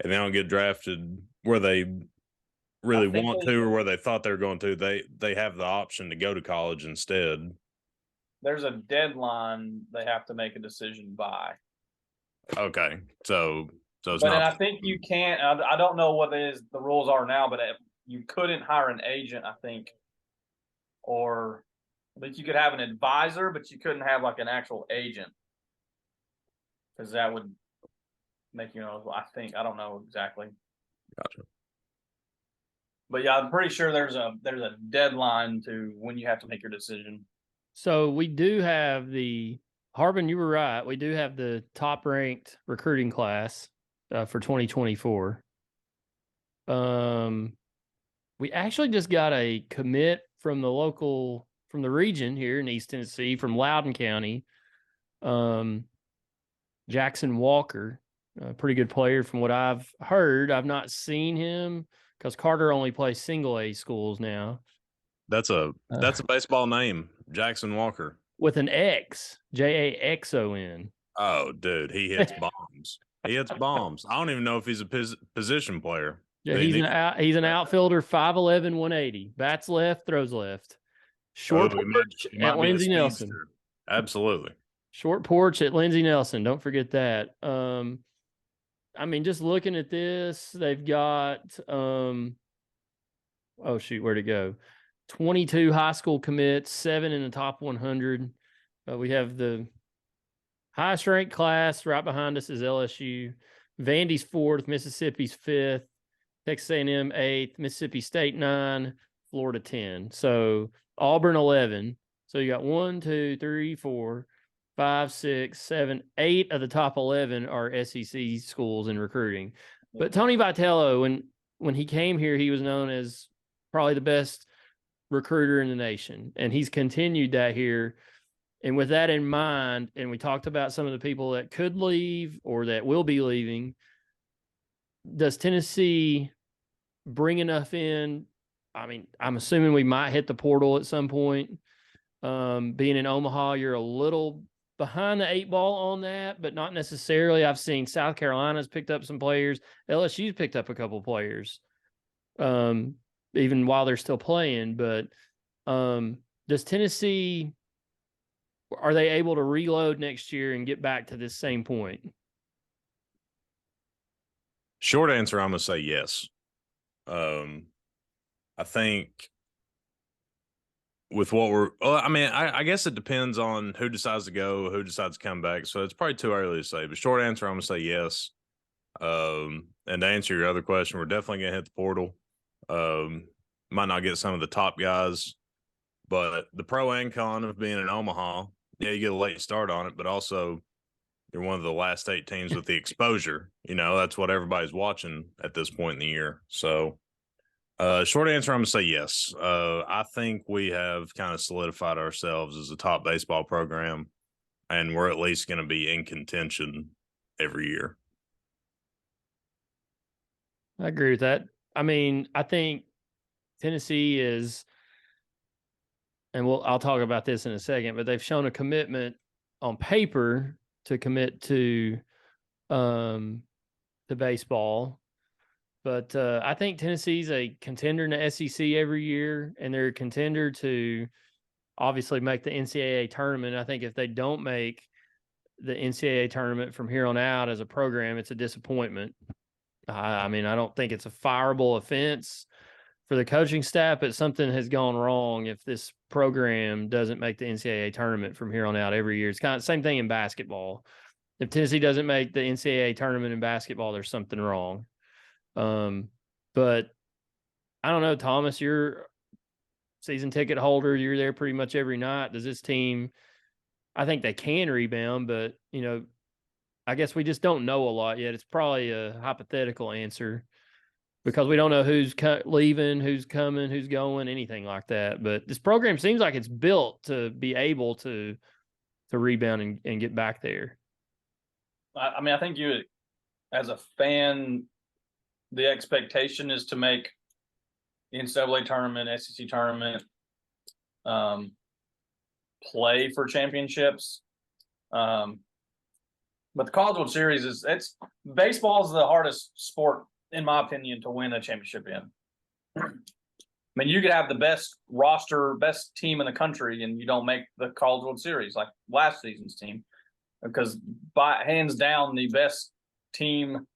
S3: and they don't get drafted where they really want to or where they thought they were going to, they have the option to go to college instead.
S2: There's a deadline they have to make a decision by.
S3: Okay, so it's
S2: but I think you can't. I don't know what the rules are now, but you couldn't hire an agent, I think, or I think you could have an advisor, but you couldn't have like an actual agent because that would make I think I don't know exactly.
S3: Gotcha.
S2: But yeah, I'm pretty sure there's a deadline to when you have to make your decision.
S1: So we do have Harbin, you were right. We do have the top-ranked recruiting class for 2024. We actually just got a commit from the region here in East Tennessee, from Loudoun County. Jackson Walker, a pretty good player from what I've heard. I've not seen him because Carter only plays single-A schools now.
S3: That's a baseball name, Jackson Walker.
S1: With an X, Jaxon.
S3: Oh, dude, he hits bombs. He hits bombs. I don't even know if he's a position player.
S1: Yeah, he's an outfielder, 5'11", 180. Bats left, throws left. Short porch at Lindsey Nelson.
S3: Absolutely.
S1: Short porch at Lindsey Nelson. Don't forget that. I mean, just looking at this, they've got oh shoot, where'd it go? 22 high school commits, 7 in the top 100. We have the highest ranked class right behind us is LSU. Vandy's 4th, Mississippi's 5th, Texas A&M 8th, Mississippi State 9, Florida 10. So Auburn 11. So you got 1, 2, 3, 4, 5, 6, 7, 8 of the top 11 are SEC schools in recruiting. But Tony Vitello, when he came here, he was known as probably the best recruiter in the nation, and he's continued that here. And with that in mind, and we talked about some of the people that could leave or that will be leaving, does Tennessee bring enough in? I mean, I'm assuming we might hit the portal at some point. Being in Omaha, you're a little behind the 8 ball on that, but not necessarily. I've seen South Carolina's picked up some players. LSU's picked up a couple players, even while they're still playing. But does Tennessee, are they able to reload next year and get back to this same point?
S3: Short answer, I'm going to say yes. I think with what I guess it depends on who decides to go, who decides to come back. So it's probably too early to say. But short answer, I'm going to say yes. And to answer your other question, we're definitely going to hit the portal. Might not get some of the top guys, but the pro and con of being in Omaha, yeah, you get a late start on it, but also you're one of the last 8 teams with the exposure. That's what everybody's watching at this point in the year. So short answer, I'm going to say yes. I think we have kind of solidified ourselves as a top baseball program, and we're at least going to be in contention every year.
S1: I agree with that. I mean, I think Tennessee is, and I'll talk about this in a second, but they've shown a commitment on paper to commit to baseball. But I think Tennessee's a contender in the SEC every year, and they're a contender to obviously make the NCAA tournament. I think if they don't make the NCAA tournament from here on out as a program, it's a disappointment. I mean, I don't think it's a fireable offense for the coaching staff, but something has gone wrong if this program doesn't make the NCAA tournament from here on out every year. It's kind of the same thing in basketball. If Tennessee doesn't make the NCAA tournament in basketball, there's something wrong. But I don't know, Thomas, you're season ticket holder. You're there pretty much every night. Does this team, I think they can rebound, but, I guess we just don't know a lot yet. It's probably a hypothetical answer because we don't know who's leaving, who's coming, who's going, anything like that. But this program seems like it's built to be able to rebound and get back there.
S2: I mean, I think you, as a fan, the expectation is to make the NCAA tournament, SEC tournament, play for championships. But the College World Series baseball is the hardest sport, in my opinion, to win a championship in. I mean, you could have the best roster, best team in the country, and you don't make the College World Series like last season's team, because by hands down the best team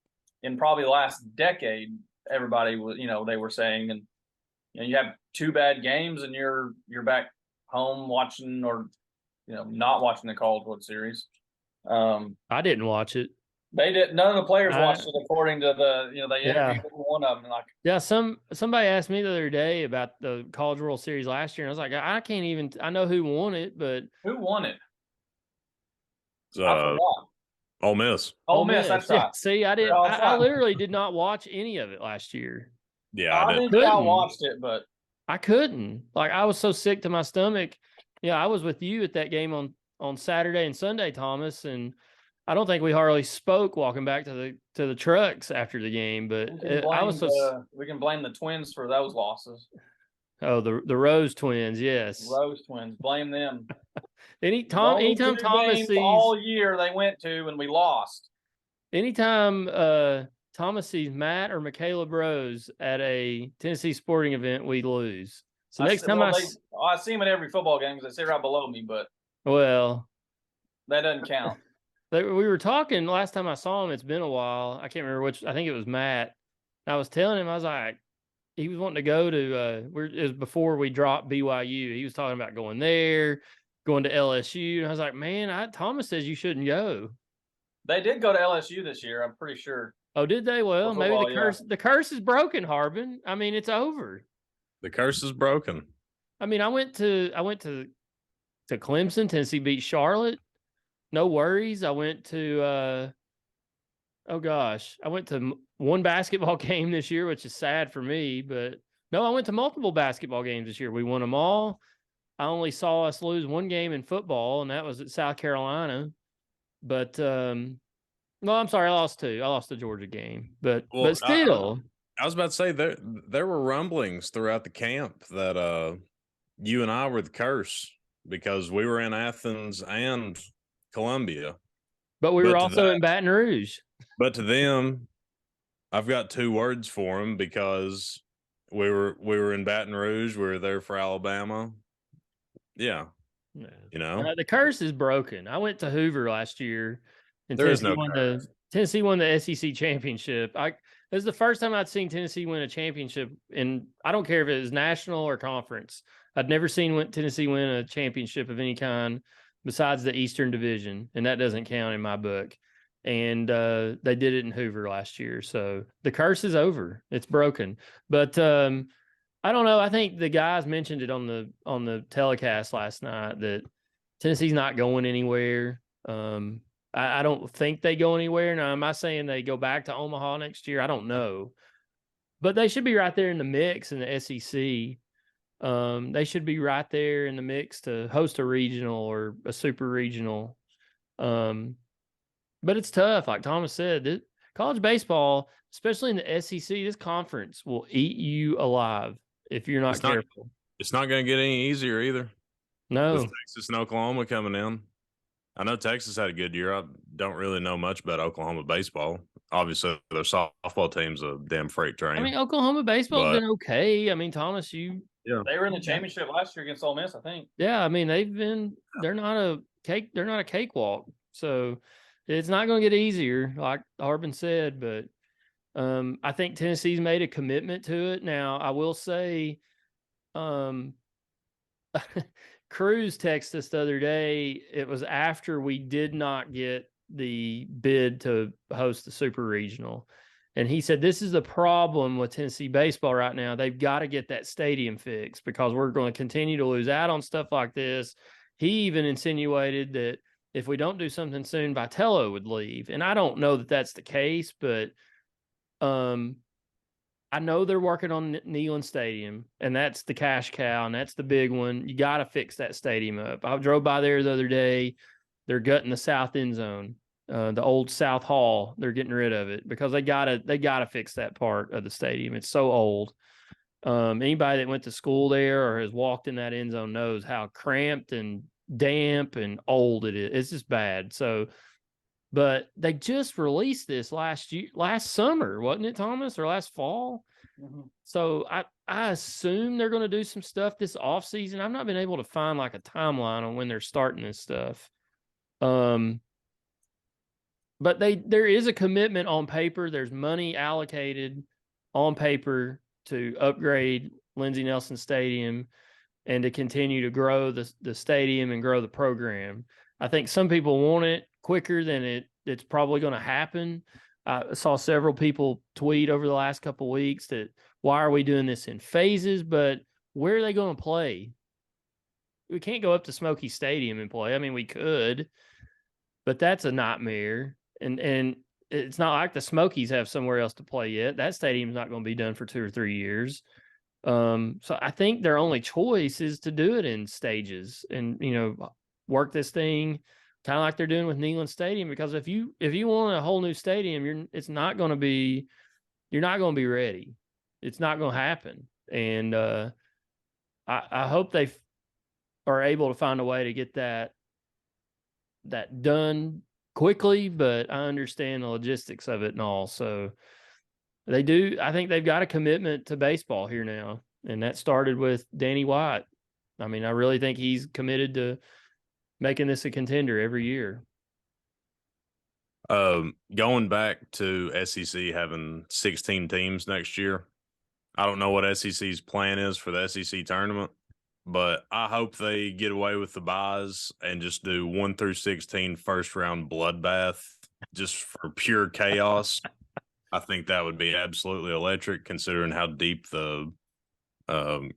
S2: in probably the last decade, everybody was, they were saying, and you have 2 bad games and you're back home watching or not watching the College World Series.
S1: I didn't watch it.
S2: They did. None of the players watched it, according to they interviewed one of them.
S1: Somebody asked me the other day about the College World Series last year, and I was like, I can't even. I know who won it, but
S2: who won it?
S3: I forgot. Ole Miss.
S2: Ole Miss. That's right.
S1: Yeah, see, I didn't. I literally did not watch any of it last year.
S3: Yeah, I
S2: think I watched it, but
S1: I couldn't. Like, I was so sick to my stomach. Yeah, I was with you at that game on Saturday and Sunday, Thomas, and I don't think we hardly spoke walking back to the trucks after the game. But
S2: we can blame the Twins for those losses.
S1: Oh, the Rose Twins, yes.
S2: Rose Twins, blame them.
S1: Anytime Thomas sees
S2: all year they went to and we lost.
S1: Anytime Thomas sees Matt or Michaela Rose at a Tennessee sporting event, we lose. So next time I
S2: see them at every football game because they sit right below me, but
S1: that
S2: doesn't count.
S1: we were talking last time I saw him. It's been a while. I can't remember which. I think it was Matt. I was telling him, I was like, he was wanting to go to. It was before we dropped BYU. He was talking about going there, going to LSU, and I was like, man, Thomas says you shouldn't go.
S2: They did go to LSU this year. I'm pretty sure.
S1: Oh, did they? Well, maybe the curse is broken, Harbin. I mean, it's over.
S3: The curse is broken.
S1: I mean, I went to Clemson. Tennessee beat Charlotte. No worries. I went to I went to one basketball game this year, which is sad for me, but no, I went to multiple basketball games this year. We won them all. I only saw us lose one game in football, and that was at South Carolina. But no, I'm sorry, I lost two. I lost the Georgia game, but still,
S3: I was about to say there were rumblings throughout the camp that you and I were the curse because we were in Athens and Columbia,
S1: but we were also in Baton Rouge.
S3: But to them, I've got two words for them because we were in Baton Rouge. We were there for Alabama. Yeah. You know,
S1: the curse is broken. I went to Hoover last year, and Tennessee won the SEC championship. This is the first time I'd seen Tennessee win a championship, and I don't care if it was national or conference. I'd never seen Tennessee win a championship of any kind besides the Eastern Division, and that doesn't count in my book. And they did it in Hoover last year, so the curse is over. It's broken, but I don't know. I think the guys mentioned it on the telecast last night that Tennessee's not going anywhere. I don't think they go anywhere. Now, am I saying they go back to Omaha next year? I don't know. But they should be right there in the mix in the SEC. They should be right there in the mix to host a regional or a super regional. But it's tough. Like Thomas said, college baseball, especially in the SEC, this conference will eat you alive if you're not careful.
S3: It's not going to get any easier either.
S1: No.
S3: With Texas and Oklahoma coming in. I know Texas had a good year. I don't really know much about Oklahoma baseball. Obviously, their softball team's a damn freight train.
S1: I mean, Oklahoma baseball's been okay. I mean, Thomas,
S2: they were in the championship last year against Ole Miss, I think.
S1: Yeah, I mean, they're not a cakewalk. So it's not going to get easier, like Harbin said, but I think Tennessee's made a commitment to it. Now, I will say, Cruz texted us the other day. It was after we did not get the bid to host the Super Regional. And he said, this is the problem with Tennessee baseball right now. They've got to get that stadium fixed because we're going to continue to lose out on stuff like this. He even insinuated that if we don't do something soon, Vitello would leave. And I don't know that that's the case, but I know they're working on Neyland Stadium, and that's the cash cow, and that's the big one. You got to fix that stadium up. I drove by there the other day. They're gutting the south end zone, the old South Hall. They're getting rid of it because they gotta fix that part of the stadium. It's so old. Anybody that went to school there or has walked in that end zone knows how cramped and damp and old it is. It's just bad. So, but they just released this last summer, wasn't it, Thomas, or last fall? Mm-hmm. So I assume they're going to do some stuff this off season. I've not been able to find like a timeline on when they're starting this stuff. But there is a commitment on paper. There's money allocated on paper to upgrade Lindsey Nelson Stadium and to continue to grow the stadium and grow the program. I think some people want it quicker than it's probably going to happen. I saw several people tweet over the last couple of weeks that why are we doing this in phases, but where are they going to play? We can't go up to Smoky Stadium and play. I mean, we could, but that's a nightmare. And it's not like the Smokies have somewhere else to play yet. That stadium's not going to be done for 2 or 3 years. So I think their only choice is to do it in stages and, work this thing kind of like they're doing with Neyland Stadium, because if you want a whole new stadium, you're not going to be ready. It's not going to happen. And I hope they are able to find a way to get that done quickly, but I understand the logistics of it and all. So they do. I think they've got a commitment to baseball here now, and that started with Danny White. I mean, I really think he's committed to making this a contender every year.
S3: Going back to SEC having 16 teams next year, I don't know what SEC's plan is for the SEC tournament, but I hope they get away with the buys and just do 1 through 16 first round bloodbath just for pure chaos. I think that would be absolutely electric considering how deep the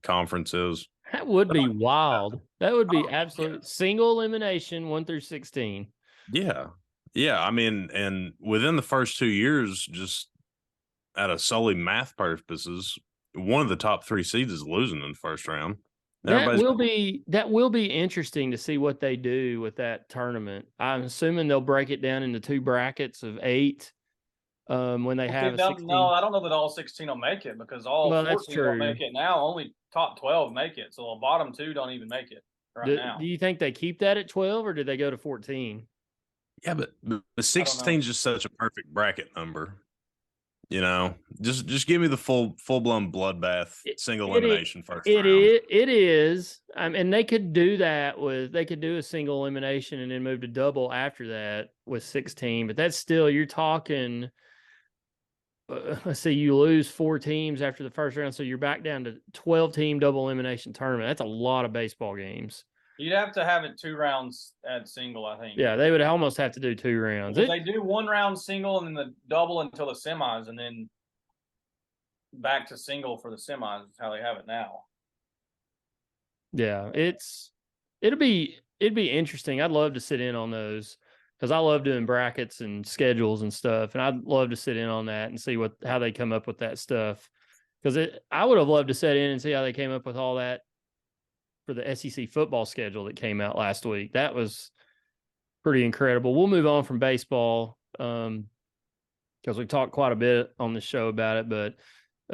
S3: conference is.
S1: That would be wild. That would be absolute single elimination 1 through 16.
S3: Yeah. Yeah. I mean, and within the first 2 years, just out of solely math purposes, one of the top 3 seeds is losing in the first round.
S1: That will be interesting to see what they do with that tournament. I'm assuming they'll break it down into 2 brackets of 8 when they have a 16.
S2: No, I don't know that all 16 will make it because all 14 will make it now. Only top 12 make it. So the bottom 2 don't even make it now.
S1: Do you think they keep that at 12 or do they go to 14?
S3: Yeah, but the 16 is just such a perfect bracket number. You know, just give me the full blown bloodbath single elimination first round.
S1: It is. And they could do that they could do a single elimination and then move to double after that with 16. But that's still, you're talking, let's say you lose 4 teams after the first round. So you're back down to 12-team double elimination tournament. That's a lot of baseball games.
S2: You'd have to have it 2 rounds at single, I think.
S1: Yeah, they would almost have to do 2 rounds.
S2: They do 1 round single and then the double until the semis, and then back to single for the semis is how they have it now.
S1: Yeah, it'd be interesting. I'd love to sit in on those because I love doing brackets and schedules and stuff, and I'd love to sit in on that and see how they come up with that stuff. Because I would have loved to sit in and see how they came up with all that for the SEC football schedule that came out last week. That was pretty incredible. We'll move on from baseball because we talked quite a bit on the show about it. But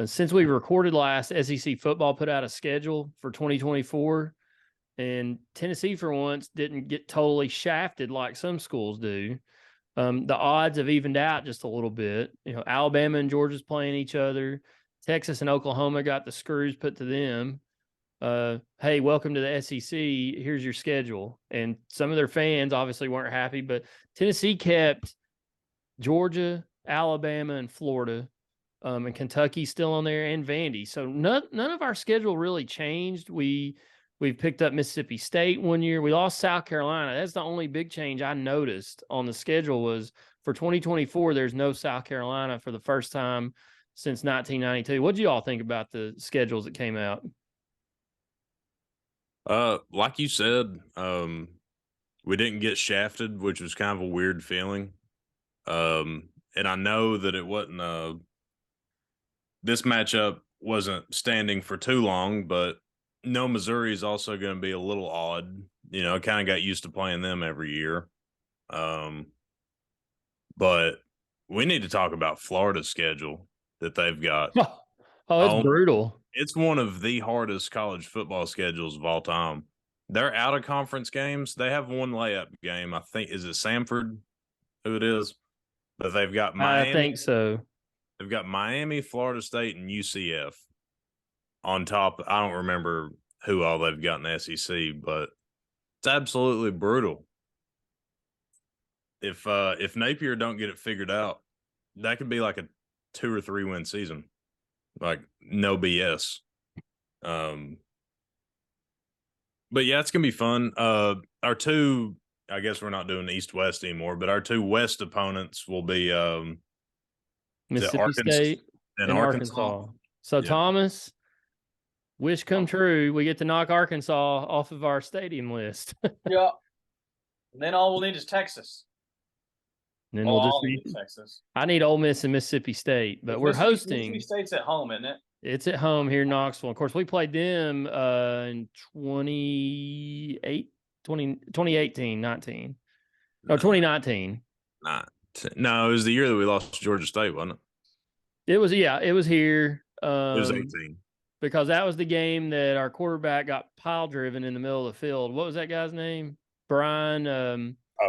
S1: since we recorded last, SEC football put out a schedule for 2024, and Tennessee for once didn't get totally shafted like some schools do. The odds have evened out just a little bit. You know, Alabama and Georgia's playing each other. Texas and Oklahoma got the screws put to them. Hey, welcome to the SEC. Here's your schedule. And some of their fans obviously weren't happy, but Tennessee kept Georgia, Alabama, and Florida, and Kentucky still on there, and Vandy. So none of our schedule really changed. We've picked up Mississippi State one year. We lost South Carolina. That's the only big change I noticed on the schedule was for 2024, there's no South Carolina for the first time since 1992. What do you all think about the schedules that came out?
S3: Like you said, we didn't get shafted, which was kind of a weird feeling. And I know that it wasn't this matchup wasn't standing for too long, but no, Missouri is also going to be a little odd. You know, kind of got used to playing them every year. But we need to talk about Florida's schedule that they've got.
S1: Oh, it's brutal.
S3: It's one of the hardest college football schedules of all time. They're out of conference games. They have one layup game. I think, is it Samford who it is? But they've got Miami.
S1: I think so.
S3: They've got Miami, Florida State, and UCF on top. I don't remember who all they've got in the SEC, but it's absolutely brutal. If Napier don't get it figured out, that could be like a 2 or 3 win season. Like, no BS. But yeah, it's gonna be fun. Our 2, I guess we're not doing East-West anymore, but our 2 West opponents will be
S1: Mississippi State and Arkansas. So yeah. Thomas, wish come true. We get to knock Arkansas off of our stadium list.
S2: Yeah. And then all we'll need is Texas.
S1: And then we'll just need
S2: Texas.
S1: I need Ole Miss and Mississippi State, but we're hosting.
S2: Mississippi State's at home, isn't it?
S1: It's at home here in Knoxville. Of course, we played them in 2018, 19. No, 2019.
S3: No, it was the year that we lost to Georgia State, wasn't it?
S1: It was here. It was
S3: 18.
S1: Because that was the game that our quarterback got pile driven in the middle of the field. What was that guy's name? Brian.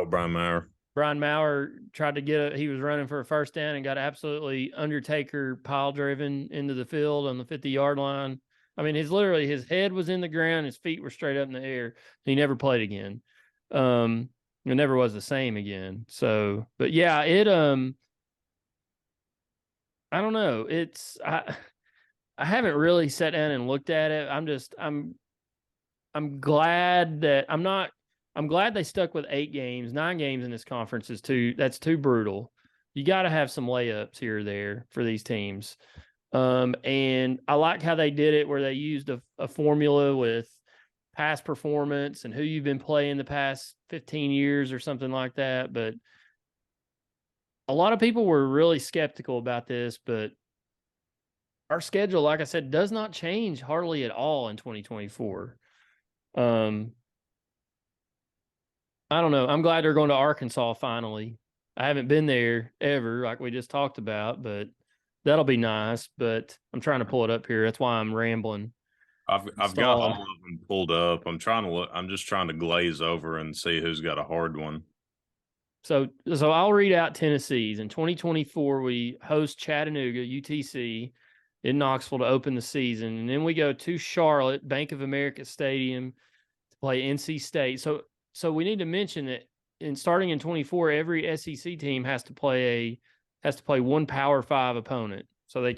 S3: Brian Maurer.
S1: Brian Maurer tried to he was running for a first down and got absolutely Undertaker pile driven into the field on the 50-yard line. I mean, his head was in the ground, his feet were straight up in the air. He never played again. It never was the same again. So, but yeah, it I don't know. I haven't really sat down and looked at it. I'm glad that I'm glad they stuck with 8 games. 9 games in this conference is that's too brutal. You got to have some layups here or there for these teams. And I like how they did it where they used a formula with past performance and who you've been playing the past 15 years or something like that. But a lot of people were really skeptical about this, but our schedule, like I said, does not change hardly at all in 2024. I don't know. I'm glad they're going to Arkansas finally. I haven't been there ever, like we just talked about, but that'll be nice. But I'm trying to pull it up here. That's why I'm rambling.
S3: I've got all of them pulled up. I'm trying to look. I'm just trying to glaze over and see who's got a hard one.
S1: So I'll read out Tennessee's. In 2024, we host Chattanooga, UTC, in Knoxville to open the season, and then we go to Charlotte, Bank of America Stadium, to play NC State. So we need to mention that starting in 24, every SEC team has to play one Power 5 opponent. So they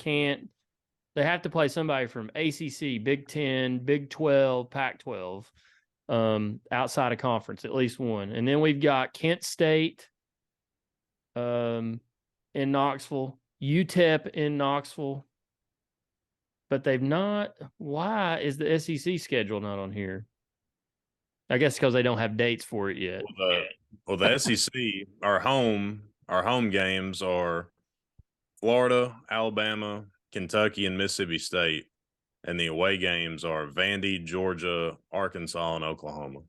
S1: have to play somebody from ACC, Big 10, Big 12, Pac-12, outside of conference, at least one. And then we've got Kent State in Knoxville, UTEP in Knoxville, but they've not. Why is the SEC schedule not on here? I guess because they don't have dates for it yet.
S3: Well, the SEC, our home games are Florida, Alabama, Kentucky, and Mississippi State, and the away games are Vandy, Georgia, Arkansas, and Oklahoma.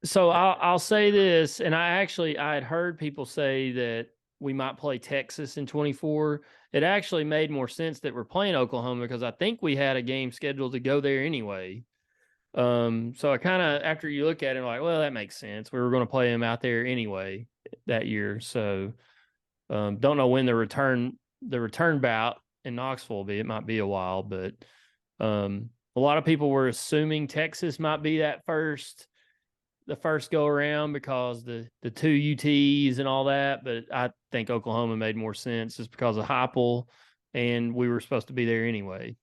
S1: So I'll say this, and I had heard people say that we might play Texas in 24. It actually made more sense that we're playing Oklahoma because I think we had a game scheduled to go there anyway. So I kind of, after you look at it, like, well, that makes sense. We were going to play them out there anyway that year. So don't know when the return bout in Knoxville will be. It might be a while, but a lot of people were assuming Texas might be the first go around because the 2 UTs and all that. But I think Oklahoma made more sense just because of Heupel, and we were supposed to be there anyway.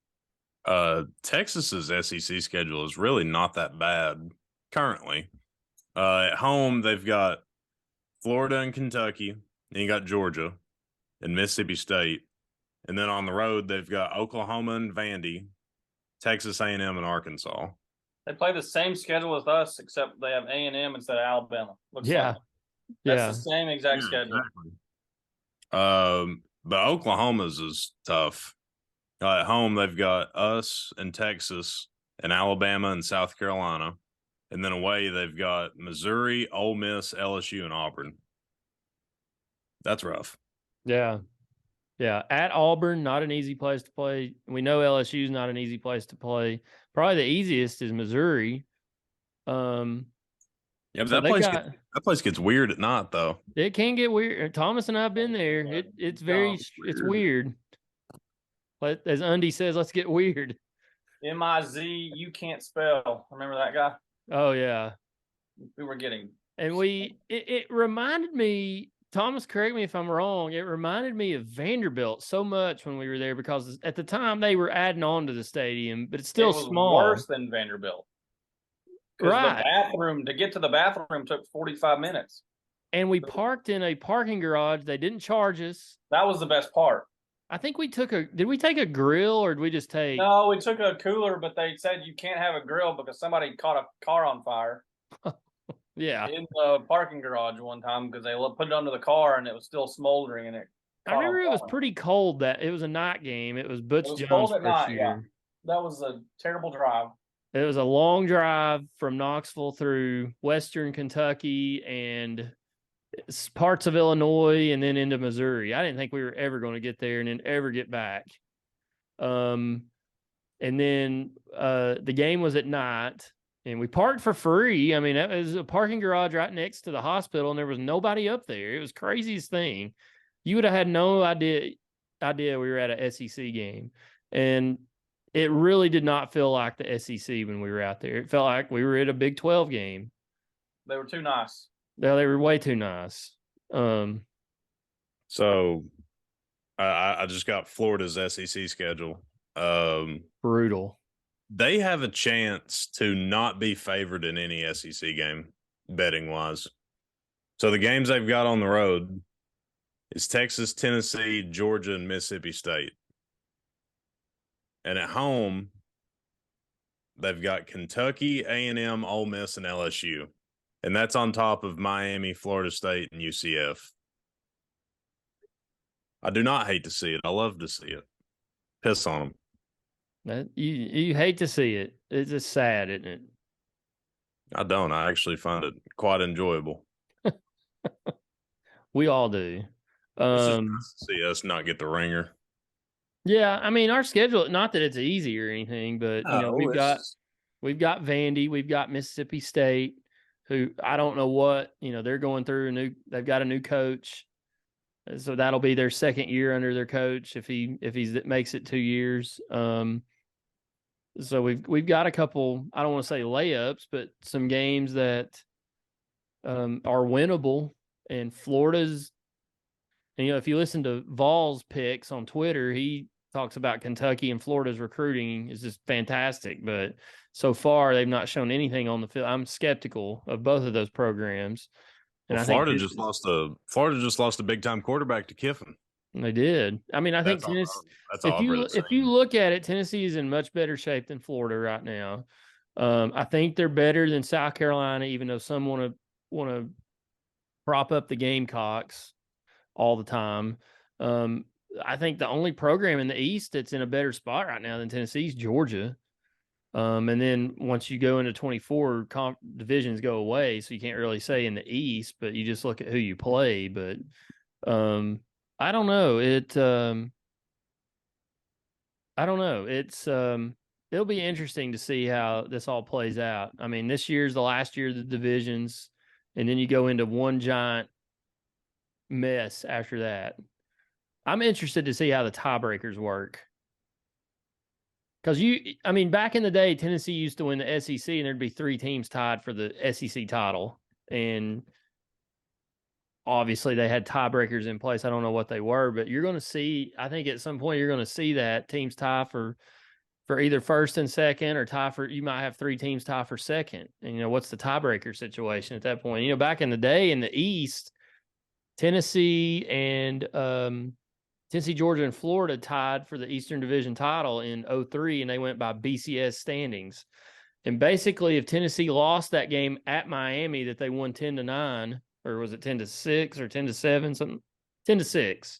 S3: Texas's SEC schedule is really not that bad currently. At home, they've got Florida and Kentucky, and you got Georgia and Mississippi State. And then on the road, they've got Oklahoma and Vandy, Texas A&M and Arkansas.
S2: They play the same schedule as us, except they have A&M instead of Alabama.
S1: Looks like
S2: that's the same exact schedule.
S3: Exactly. But Oklahoma's is tough. At home, they've got us and Texas and Alabama and South Carolina. And then away, they've got Missouri, Ole Miss, LSU, and Auburn. That's rough.
S1: Yeah. Yeah. At Auburn, not an easy place to play. We know LSU is not an easy place to play. Probably the easiest is Missouri.
S3: Yeah, but so that place gets weird at night, though.
S1: It can get weird. Thomas and I have been there. It's weird. As Undy says, let's get weird.
S2: M-I-Z, you can't spell. Remember that guy?
S1: Oh, yeah.
S2: We were getting.
S1: And it reminded me, Thomas, correct me if I'm wrong, it reminded me of Vanderbilt so much when we were there because at the time they were adding on to the stadium, but it's still small.
S2: Worse than Vanderbilt. Right. The bathroom, to get to the bathroom took 45 minutes.
S1: And we parked in a parking garage. They didn't charge us.
S2: That was the best part.
S1: I think did we take a grill or did we just take?
S2: No, we took a cooler, but they said you can't have a grill because somebody caught a car on fire.
S1: Yeah.
S2: In the parking garage one time because they put it under the car and it was still smoldering and it.
S1: I remember it was pretty cold that it was a night game. It was Butch Jones' first year. Yeah.
S2: That was a terrible drive.
S1: It was a long drive from Knoxville through Western Kentucky and parts of Illinois and then into Missouri. I didn't think we were ever going to get there and then ever get back. And then the game was at night and we parked for free. I mean, that was a parking garage right next to the hospital and there was nobody up there. It was the craziest thing. You would have had no idea we were at a SEC game. And it really did not feel like the SEC when we were out there. It felt like we were at a Big 12 game.
S2: They were too nice.
S1: Yeah, they were way too nice.
S3: So I just got Florida's SEC schedule.
S1: Brutal.
S3: They have a chance to not be favored in any SEC game, betting wise. So the games they've got on the road is Texas, Tennessee, Georgia, and Mississippi State. And at home, they've got Kentucky, A&M, Ole Miss, and LSU. And that's on top of Miami, Florida State, and UCF. I do not hate to see it. I love to see it. Piss on them.
S1: You hate to see it. It's just sad, isn't it?
S3: I don't. I actually find it quite enjoyable.
S1: We all do.
S3: It's just nice to see us not get the ringer.
S1: Yeah, I mean our schedule. Not that it's easy or anything, but we've got Vandy, we've got Mississippi State, who I don't know what they're going through they've got a new coach, so that'll be their second year under their coach if he makes it 2 years. So we've got a couple. I don't want to say layups, but some games that are winnable. And Florida's, if you listen to Vols picks on Twitter, he talks about Kentucky and Florida's recruiting is just fantastic. But so far, they've not shown anything on the field. I'm skeptical of both of those programs.
S3: And well, Florida just lost a big time quarterback to Kiffin.
S1: They did. I mean, I think Tennessee. If you look at it, Tennessee is in much better shape than Florida right now. I think they're better than South Carolina, even though some want to prop up the Gamecocks all the time. I think the only program in the East that's in a better spot right now than Tennessee is Georgia. And then once you go into 24, divisions go away, so you can't really say in the East, but you just look at who you play. But I don't know. I don't know. It'll be interesting to see how this all plays out. I mean, this year's the last year of the divisions, and then you go into one giant mess after that. I'm interested to see how the tiebreakers work. Because back in the day, Tennessee used to win the SEC, and there'd be 3 teams tied for the SEC title. And obviously, they had tiebreakers in place. I don't know what they were, but you're going to see, I think at some point, you're going to see that teams tie for either first and second, or you might have 3 teams tie for second. And, what's the tiebreaker situation at that point? Back in the day in the East, Tennessee, Georgia, and Florida tied for the Eastern Division title in 2003, and they went by BCS standings. And basically, if Tennessee lost that game at Miami that they won 10-9, or was it 10-6 or 10-7, something, 10-6.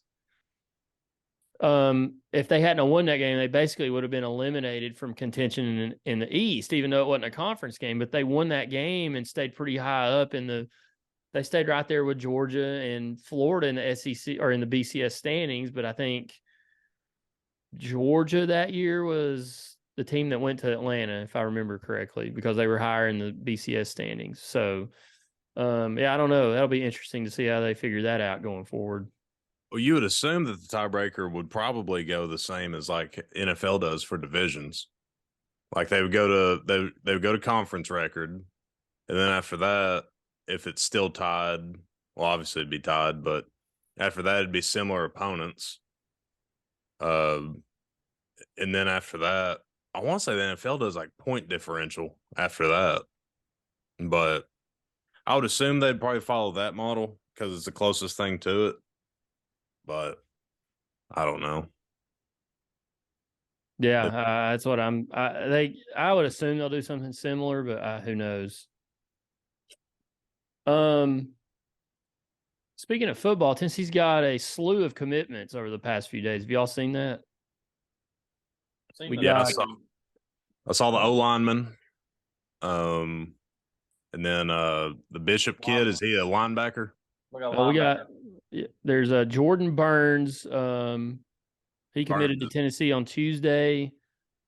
S1: If they hadn't won that game, they basically would have been eliminated from contention in the East, even though it wasn't a conference game. But they won that game and stayed pretty high up they stayed right there with Georgia and Florida in the SEC or in the BCS standings. But I think Georgia that year was the team that went to Atlanta, if I remember correctly, because they were higher in the BCS standings. So, I don't know. That'll be interesting to see how they figure that out going forward.
S3: Well, you would assume that the tiebreaker would probably go the same as like NFL does for divisions. Like they would go to conference record, and then after that, if it's still tied, well, obviously it'd be tied, but after that, it'd be similar opponents. And then after that, I want to say the NFL does like point differential after that, but I would assume they'd probably follow that model because it's the closest thing to it. But I don't know.
S1: Yeah, that's what I would assume they'll do something similar, but who knows? Speaking of football, Tennessee's got a slew of commitments over the past few days. Have y'all seen that?
S3: I saw the O lineman. And then the Bishop kid, is he a linebacker?
S1: There's a Jordan Burns. He committed to Tennessee on Tuesday.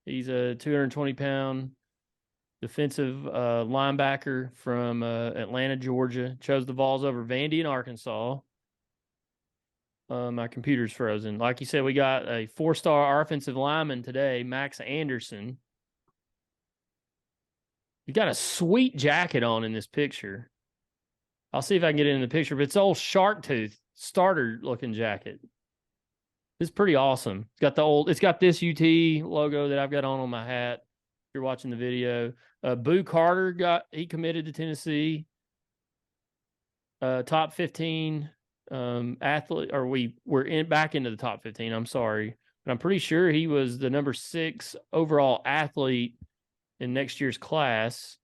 S1: He's a 220-pound defensive linebacker from Atlanta, Georgia. Chose the Vols over Vandy and Arkansas. My computer's frozen. Like you said, we got a 4-star offensive lineman today, Max Anderson. You got a sweet jacket on in this picture. I'll see if I can get it in the picture, but it's old Shark Tooth starter looking jacket. It's pretty awesome. It's got this UT logo that I've got on my hat. If you're watching the video, Boo Carter he committed to Tennessee. Top 15 athlete, or we're back into the top 15. I'm sorry, but I'm pretty sure he was the number 6 overall athlete in next year's class.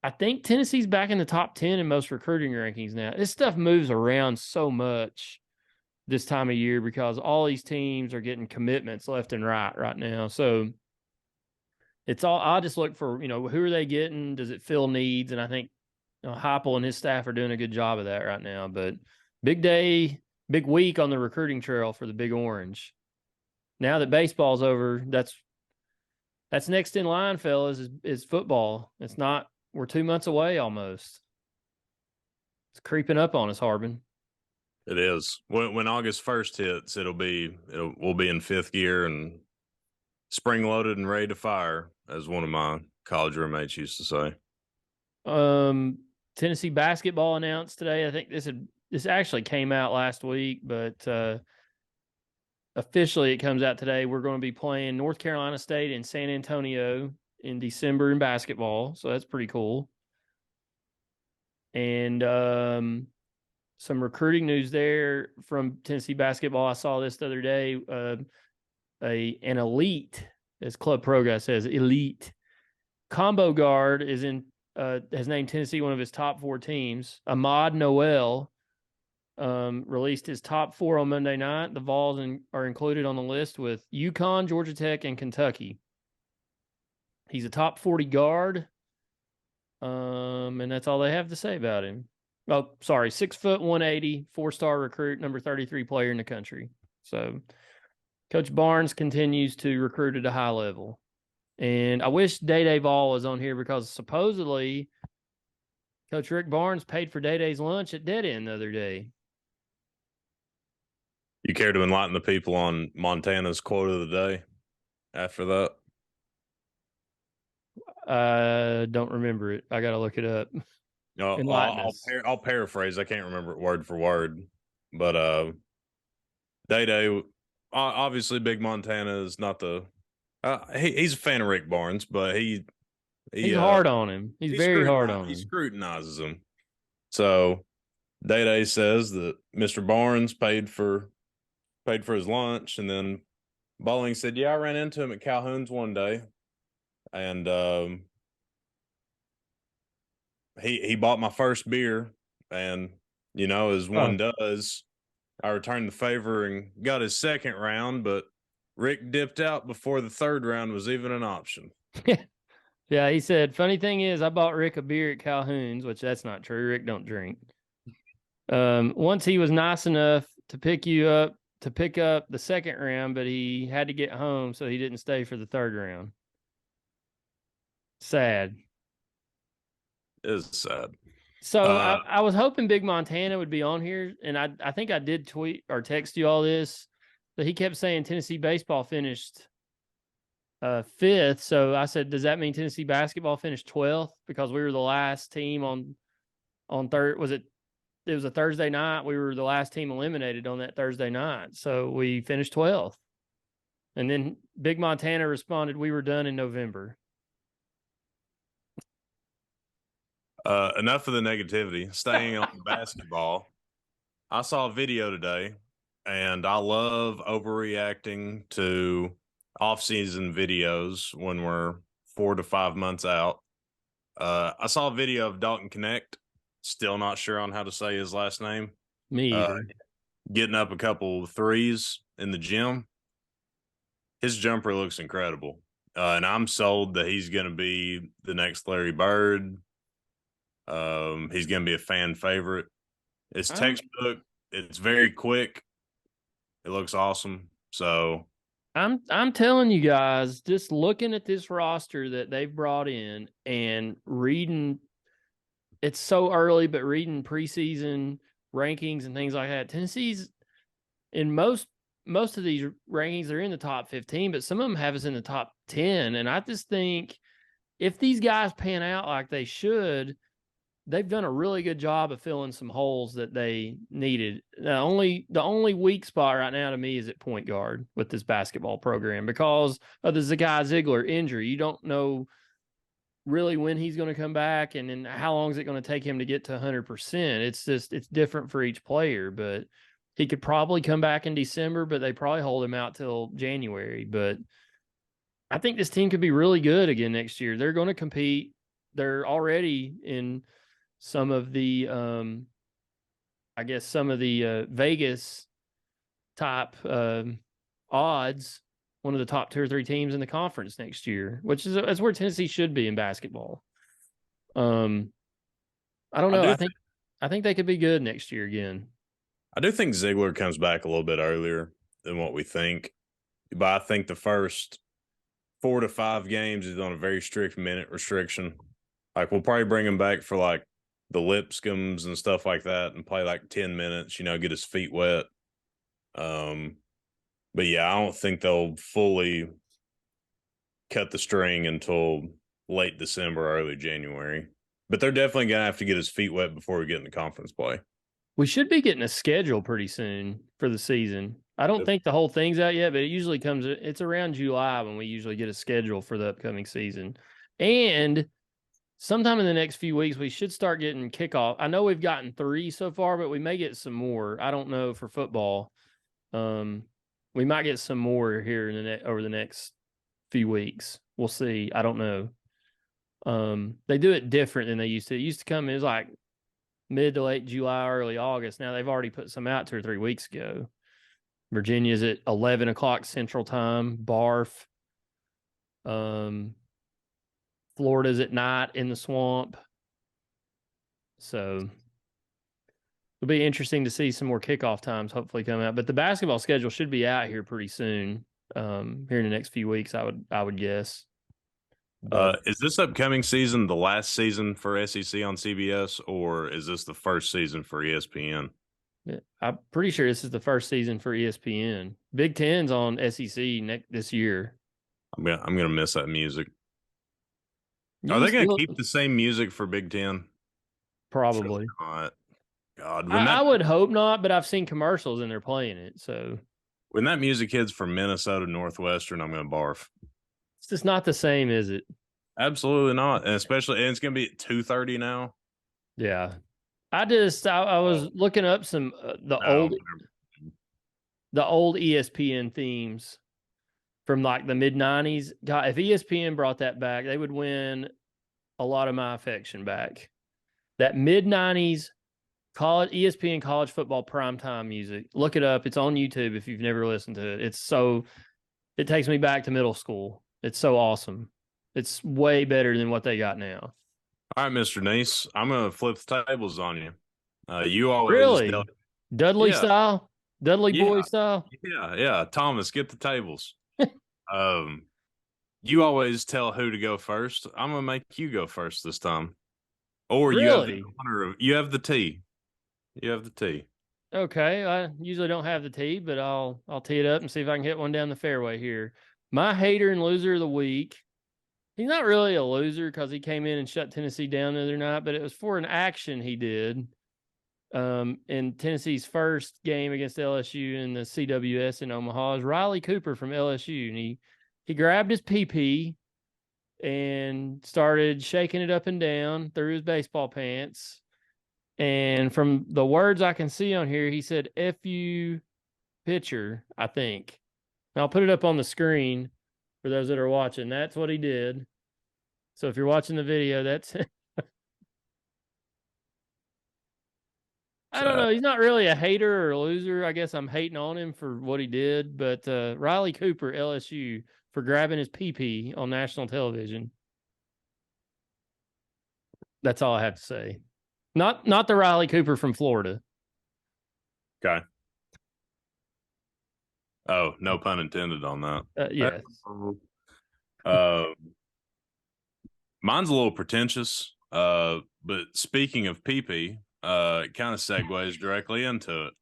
S1: I think Tennessee's back in the top 10 in most recruiting rankings now. This stuff moves around so much this time of year because all these teams are getting commitments left and right now. So it's all, I just look for, who are they getting? Does it fill needs? And I think Heupel and his staff are doing a good job of that right now. But big day, big week on the recruiting trail for the Big Orange. Now that baseball's over, that's next in line, fellas, is football. We're 2 months away almost. It's creeping up on us, Harbin.
S3: It is. When August 1st hits, we'll be in 5th gear and spring loaded and ready to fire, as one of my college roommates used to say.
S1: Tennessee basketball announced today. I think this actually came out last week, but officially it comes out today. We're going to be playing North Carolina State in San Antonio in December in basketball, so that's pretty cool. And some recruiting news there from Tennessee basketball. I saw this the other day. An elite, as Club Progress says, elite combo guard has named Tennessee one of his top 4 teams. Ahmad Noel released his top 4 on Monday night. The Vols are included on the list with UConn, Georgia Tech, and Kentucky. He's a top 40 guard, and that's all they have to say about him. Oh, sorry, 6 foot 180, 4-star recruit, number 33 player in the country. So Coach Barnes continues to recruit at a high level. And I wish Day Vol was on here because supposedly Coach Rick Barnes paid for Day's lunch at Dead End the other day.
S3: You care to enlighten the people on Montana's quote of the day after that?
S1: I don't remember it. I got to look it up.
S3: No, I'll paraphrase. I can't remember it word for word, but Day obviously Big Montana is not the. He's a fan of Rick Barnes, but he's
S1: hard on him. He's very hard on him.
S3: He scrutinizes him. So Day says that Mr. Barnes paid for his lunch, and then Bowling said, "Yeah, I ran into him at Calhoun's one day, and he bought my first beer, and as one does, I returned the favor and got his second round, but Rick dipped out before the third round was even an option."
S1: Yeah, he said, funny thing is, I bought Rick a beer at Calhoun's, which that's not true. Rick don't drink. Once he was nice enough to pick up the second round, but he had to get home, so he didn't stay for the third round. Sad.
S3: It is sad.
S1: So I was hoping Big Montana would be on here, and I think I did tweet or text you all this, but he kept saying Tennessee baseball finished 5th. So I said, does that mean Tennessee basketball finished 12th? Because we were the last team on third. It was a Thursday night. We were the last team eliminated on that Thursday night. So we finished 12th. And then Big Montana responded, we were done in November.
S3: Enough of the negativity. Staying on basketball, I saw a video today, and I love overreacting to off-season videos when we're 4 to 5 months out. I saw a video of Dalton Connect. Still not sure on how to say his last name.
S1: Me either.
S3: Getting up a couple of threes in the gym. His jumper looks incredible. And I'm sold that he's going to be the next Larry Bird. He's going to be a fan favorite. It's textbook. It's very quick. It looks awesome. So
S1: I'm telling you guys, just looking at this roster that they've brought in and reading, it's so early, but reading preseason rankings and things like that, Tennessee's in most of these rankings, they're in the top 15, but some of them have us in the top 10. And I just think if these guys pan out like they should, they've done a really good job of filling some holes that they needed. The only weak spot right now to me is at point guard with this basketball program because of the Zakai Ziegler injury. You don't know really when he's going to come back and then how long is it going to take him to get to 100%. It's different for each player, but he could probably come back in December, but they probably hold him out till January. But I think this team could be really good again next year. They're going to compete. They're already in some of the Vegas type odds, one of the top 2 or 3 teams in the conference next year, which is that's where Tennessee should be in basketball. I don't know. I think they could be good next year again.
S3: I do think Ziegler comes back a little bit earlier than what we think, but I think the first 4 to 5 games is on a very strict minute restriction. Like we'll probably bring him back for like the Lipscombs and stuff like that and play like 10 minutes, get his feet wet. But yeah, I don't think they'll fully cut the string until late December, early January. But they're definitely going to have to get his feet wet before we get into conference play.
S1: We should be getting a schedule pretty soon for the season. I don't think the whole thing's out yet, but it usually it's around July when we usually get a schedule for the upcoming season. And sometime in the next few weeks, we should start getting kickoff. I know we've gotten 3 so far, but we may get some more. I don't know for football. We might get some more here over the next few weeks. We'll see. I don't know. They do it different than they used to. It used to come, it was like mid to late July, early August. Now they've already put some out 2 or 3 weeks ago. Virginia's at 11 o'clock Central Time, barf. Florida's at night in the swamp. So it'll be interesting to see some more kickoff times hopefully come out. But the basketball schedule should be out here pretty soon. Here in the next few weeks, I would guess.
S3: Is this upcoming season the last season for SEC on CBS, or is this the first season for ESPN?
S1: I'm pretty sure this is the first season for ESPN. Big Ten's on SEC this year.
S3: I'm gonna miss that music. Are they gonna keep the same music for Big Ten?
S1: Probably
S3: not. God,
S1: I would hope not, but I've seen commercials and they're playing it. So
S3: when that music hits from Minnesota Northwestern, I'm gonna barf.
S1: It's just not the same, is it?
S3: Absolutely not, and especially, and it's gonna be at 2:30 now.
S1: Yeah, I was looking up some the old ESPN themes from like the mid 90s. God, if ESPN brought that back, they would win a lot of my affection back. That mid 90s ESPN college football primetime music. Look it up. It's on YouTube if you've never listened to it. It takes me back to middle school. It's so awesome. It's way better than what they got now.
S3: All right, Mr. Nice, I'm going to flip the tables on you. You always
S1: really Dudley style, Dudley boy style.
S3: Yeah. Thomas, get the tables. You always tell who to go first. I'm going to make you go first this time. Or you have the honor of, you have the tea. You have the tea.
S1: Okay, I usually don't have the tea, but I'll tee it up and see if I can hit one down the fairway here. My hater and loser of the week. He's not really a loser because he came in and shut Tennessee down the other night, but it was for an action he did in Tennessee's first game against LSU in the CWS in Omaha. It was Riley Cooper from LSU, and he grabbed his PP and started shaking it up and down through his baseball pants. And from the words I can see on here, he said, "F you, pitcher," I think. And I'll put it up on the screen for those that are watching. That's what he did. So if you're watching the video, that's I don't know. He's not really a hater or a loser. I guess I'm hating on him for what he did. But Riley Cooper, LSU, for grabbing his PP on national television. That's all I have to say. Not the Riley Cooper from Florida.
S3: Okay. Oh, no pun intended on that.
S1: Yes.
S3: Mine's a little pretentious, but speaking of PP, it kind of segues directly into it.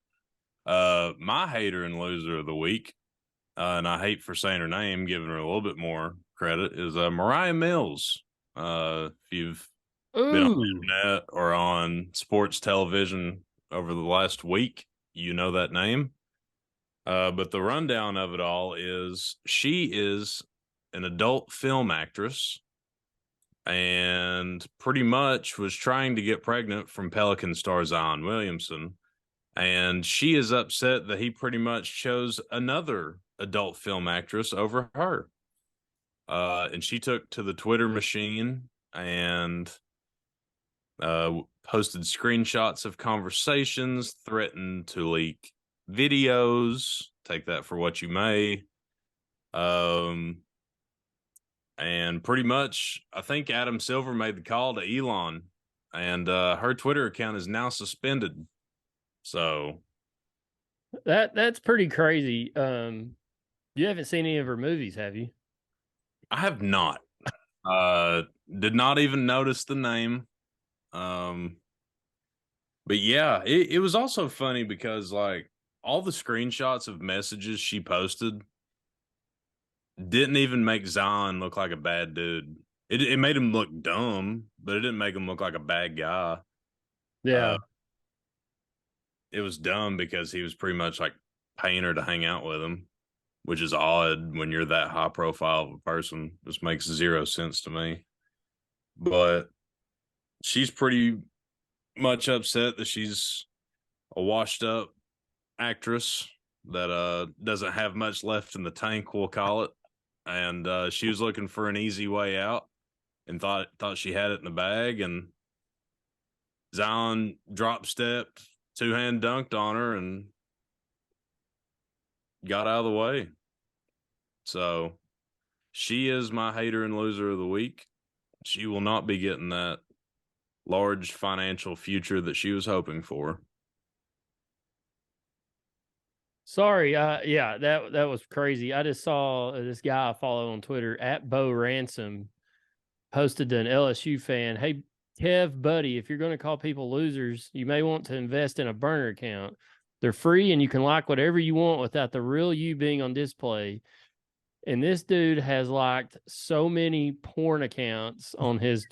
S3: My hater and loser of the week, and I hate for saying her name, giving her a little bit more credit, is Mariah Mills. If you've been on
S1: Ooh.
S3: the internet or on sports television over the last week, you know that name. But the rundown of it all is she is an adult film actress and pretty much was trying to get pregnant from Pelican star Zion Williamson. And she is upset that he pretty much chose another adult film actress over her. And she took to the Twitter machine and posted screenshots of conversations, threatened to leak videos. Take that for what you may. And pretty much, I think Adam Silver made the call to Elon, and her Twitter account is now suspended. So
S1: that's pretty crazy. You haven't seen any of her movies, have you?
S3: I have not. Did not even notice the name. But yeah, it was also funny because like all the screenshots of messages she posted didn't even make Zion look like a bad dude. It made him look dumb, but it didn't make him look like a bad guy.
S1: Yeah.
S3: It was dumb because he was pretty much like paying her to hang out with him, which is odd when you're that high profile of a person. This makes zero sense to me. But she's pretty much upset that she's a washed up actress that doesn't have much left in the tank, we'll call it. And she was looking for an easy way out and thought she had it in the bag, and Zion drop stepped, two-hand dunked on her and got out of the way. So she is my hater and loser of the week. She will not be getting that large financial future that she was hoping for.
S1: Sorry, yeah, that was crazy. I just saw this guy I follow on Twitter at Bo Ransom posted to an LSU fan, "Hey, Kev, buddy, if you're going to call people losers, you may want to invest in a burner account. They're free and you can like whatever you want without the real you being on display." And this dude has liked so many porn accounts on his,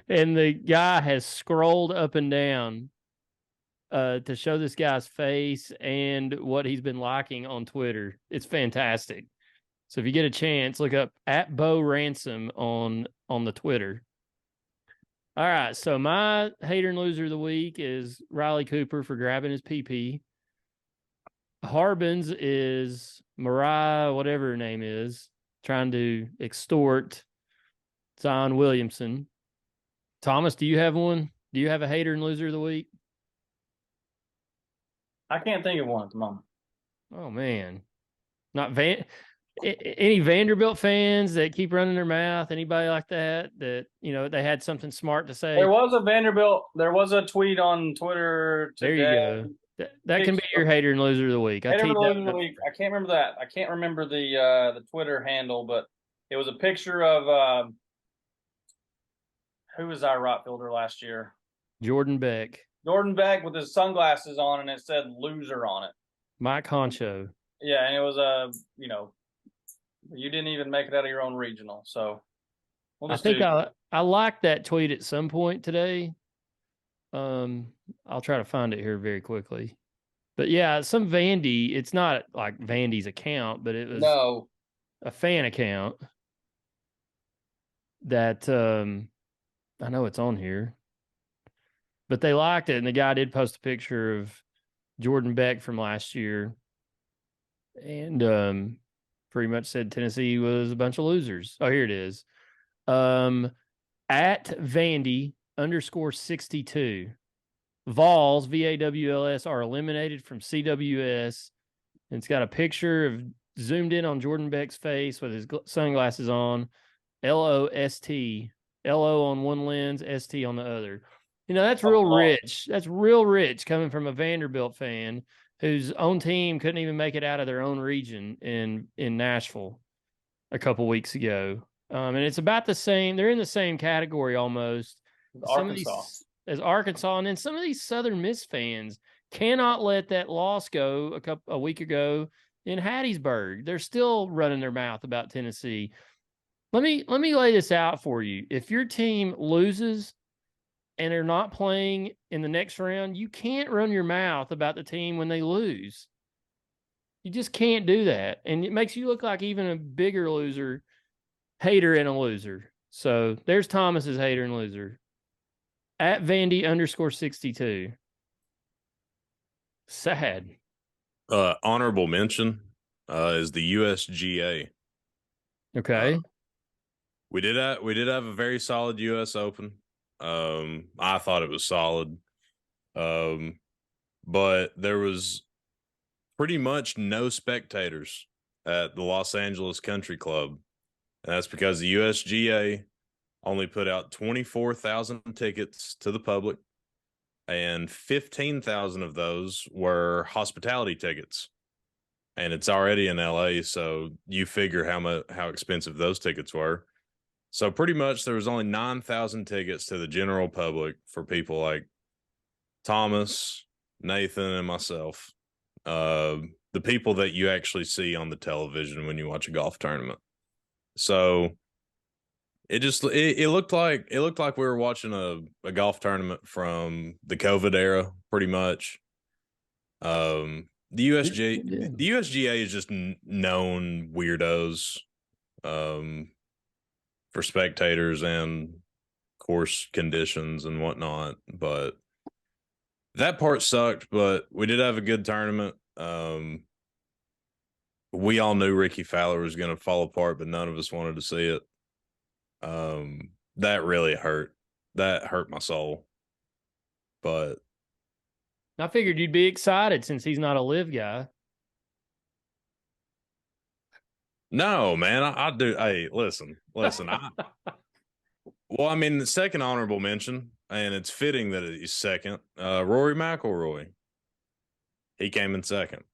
S1: and the guy has scrolled up and down to show this guy's face and what he's been liking on Twitter. It's fantastic. So if you get a chance, look up at Bo Ransom on the Twitter. All right, so my hater and loser of the week is Riley Cooper for grabbing his PP. Harbin's is Mariah, whatever her name is, trying to extort Zion Williamson. Thomas, do you have one? Do you have a hater and loser of the week?
S2: I can't think of one at the moment.
S1: Oh man, not any Vanderbilt fans that keep running their mouth? Anybody like that they had something smart to say?
S2: There was a Vanderbilt. There was a tweet on Twitter today.
S1: There you go. That can be your hater and loser of the week.
S2: Hater and loser of the week. I can't remember that. I can't remember the Twitter handle, but it was a picture of who was our right fielder last year?
S1: Jordan Beck.
S2: Jordan Beck with his sunglasses on, and it said "loser" on it.
S1: Mike Honcho.
S2: Yeah, and it was you didn't even make it out of your own regional, so
S1: I think I liked that tweet at some point today. I'll try to find it here very quickly. But yeah, some Vandy, it's not like Vandy's account, but it was a fan account that I know it's on here. But they liked it, and the guy did post a picture of Jordan Beck from last year. And pretty much said Tennessee was a bunch of losers. Oh, here it is. At Vandy _62. Vols, VAWLS, are eliminated from CWS. And it's got a picture of zoomed in on Jordan Beck's face with his sunglasses on. LOST. LO on one lens, ST on the other. That's real rich. That's real rich coming from a Vanderbilt fan whose own team couldn't even make it out of their own region in Nashville a couple weeks ago. And it's about the same. They're in the same category almost. As Arkansas, and then some of these Southern Miss fans cannot let that loss go a week ago in Hattiesburg. They're still running their mouth about Tennessee. Let me lay this out for you. If your team loses and they're not playing in the next round, you can't run your mouth about the team when they lose. You just can't do that. And it makes you look like even a bigger loser, hater and a loser. So there's Thomas's hater and loser. At Vandy_62. Sad.
S3: Honorable mention is the USGA.
S1: Okay.
S3: We did have a very solid US Open. I thought it was solid. But there was pretty much no spectators at the Los Angeles Country Club. And that's because the USGA only put out 24,000 tickets to the public, and 15,000 of those were hospitality tickets. And it's already in LA, so you figure how expensive those tickets were. So pretty much there was only 9,000 tickets to the general public for people like Thomas, Nathan, and myself. The people that you actually see on the television when you watch a golf tournament. So it looked like we were watching a golf tournament from the COVID era, pretty much. The USGA is just known weirdos for spectators and course conditions and whatnot. But that part sucked, but we did have a good tournament. We all knew Ricky Fowler was going to fall apart, but none of us wanted to see it. That really hurt. That hurt my soul. But
S1: I figured you'd be excited since he's not a live guy.
S3: No, man, I do. Hey, listen. Well, I mean, the second honorable mention, and it's fitting that he's second. Rory McIlroy. He came in second.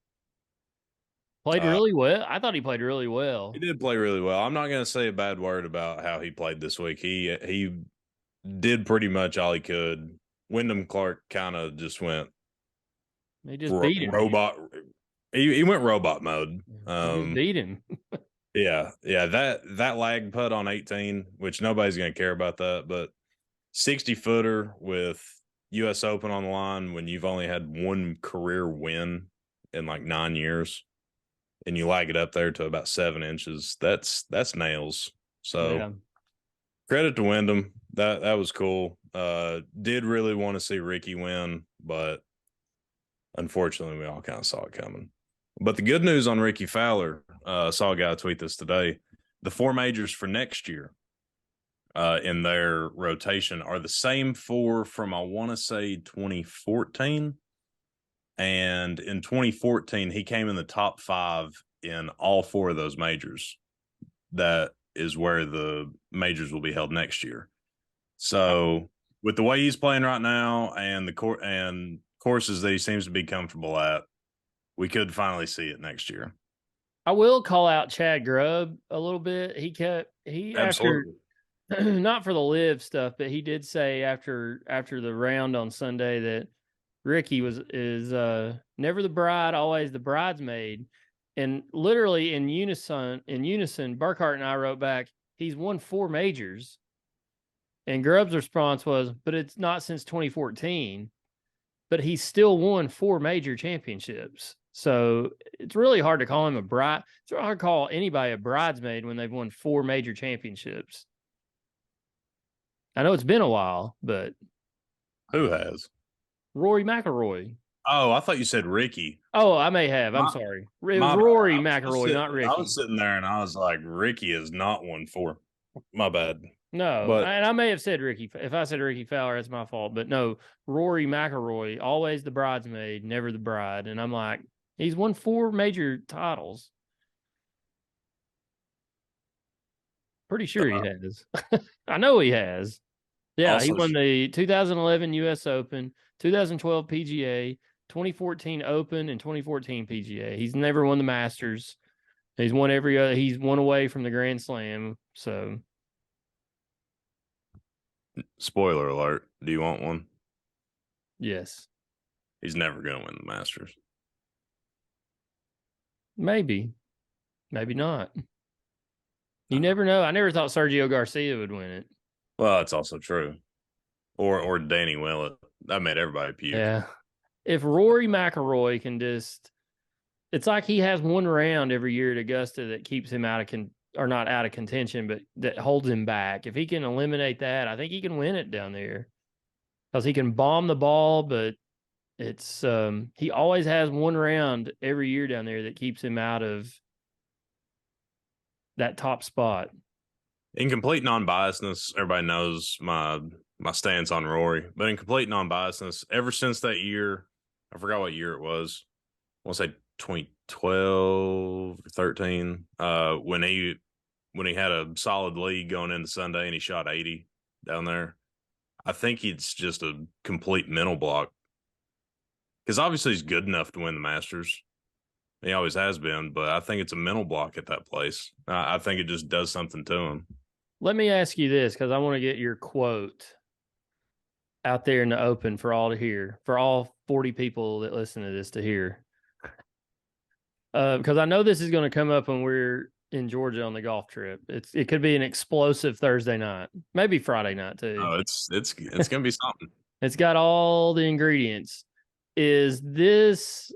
S1: Played really well. I thought he played really well.
S3: He did play really well. I'm not going to say a bad word about how he played this week. He did pretty much all he could. Wyndham Clark kind of just went.
S1: He just beat him.
S3: Robot. He went robot mode.
S1: He beat him.
S3: Yeah. That lag putt on 18, which nobody's going to care about that, but 60-footer with U.S. Open on the line when you've only had one career win in like 9 years, and you lag it up there to about 7 inches. That's nails. So yeah. Credit to Wyndham. That was cool. Did really want to see Ricky win, but unfortunately we all kind of saw it coming. But the good news on Ricky Fowler, saw a guy tweet this today. The 4 majors for next year in their rotation are the same 4 from, I want to say, 2014. And in 2014, he came in the top 5 in all 4 of those majors. That is where the majors will be held next year. So with the way he's playing right now and the courses that he seems to be comfortable at, we could finally see it next year.
S1: I will call out Chad Grubb a little bit. He after not for the live stuff, but he did say after the round on Sunday that Ricky is never the bride, always the bridesmaid. And literally in unison, Burkhart and I wrote back, he's won 4 majors. And Grubb's response was, but it's not since 2014. But he's still won 4 major championships. So it's really hard to call him a bride. It's really hard to call anybody a bridesmaid when they've won 4 major championships. I know it's been a while, but
S3: who has?
S1: Rory McIlroy.
S3: Oh, I thought you said Ricky.
S1: Oh, I may have. I'm sorry. It was Rory McIlroy, not Ricky.
S3: I was sitting there and I was like, Ricky has not won 4. My bad.
S1: No, and I may have said Ricky. If I said Ricky Fowler, that's my fault. But no, Rory McIlroy, always the bridesmaid, never the bride. And I'm like, he's won 4 major titles. Pretty sure he has. I know he has. Yeah, also, he won the 2011 U.S. Open, 2012 PGA, 2014 Open, and 2014 PGA. He's never won the Masters. He's won every other. He's one away from the Grand Slam. So,
S3: spoiler alert: do you want one?
S1: Yes.
S3: He's never going to win the Masters.
S1: Maybe not. You never know. I never thought Sergio Garcia would win it.
S3: Well, that's also true. Or Danny Willett. That made everybody puke.
S1: Yeah. If Rory McIlroy can just, it's like he has one round every year at Augusta that keeps him out of or not out of contention, but that holds him back. If he can eliminate that, I think he can win it down there because he can bomb the ball, but it's he always has one round every year down there that keeps him out of that top spot.
S3: In complete non-biasness, everybody knows my stance on Rory, but in complete non-biasness, ever since that year, I forgot what year it was. I want to say 2012, 13, when he had a solid lead going into Sunday and he shot 80 down there. I think it's just a complete mental block. Because obviously he's good enough to win the Masters. He always has been, but I think it's a mental block at that place. I think it just does something to him.
S1: Let me ask you this, because I want to get your quote out there in the open for all to hear, for all 40 people that listen to this to hear. Because I know this is going to come up when we're in Georgia on the golf trip. It could be an explosive Thursday night, maybe Friday night too.
S3: Oh, it's going to be something.
S1: It's got all the ingredients. Is this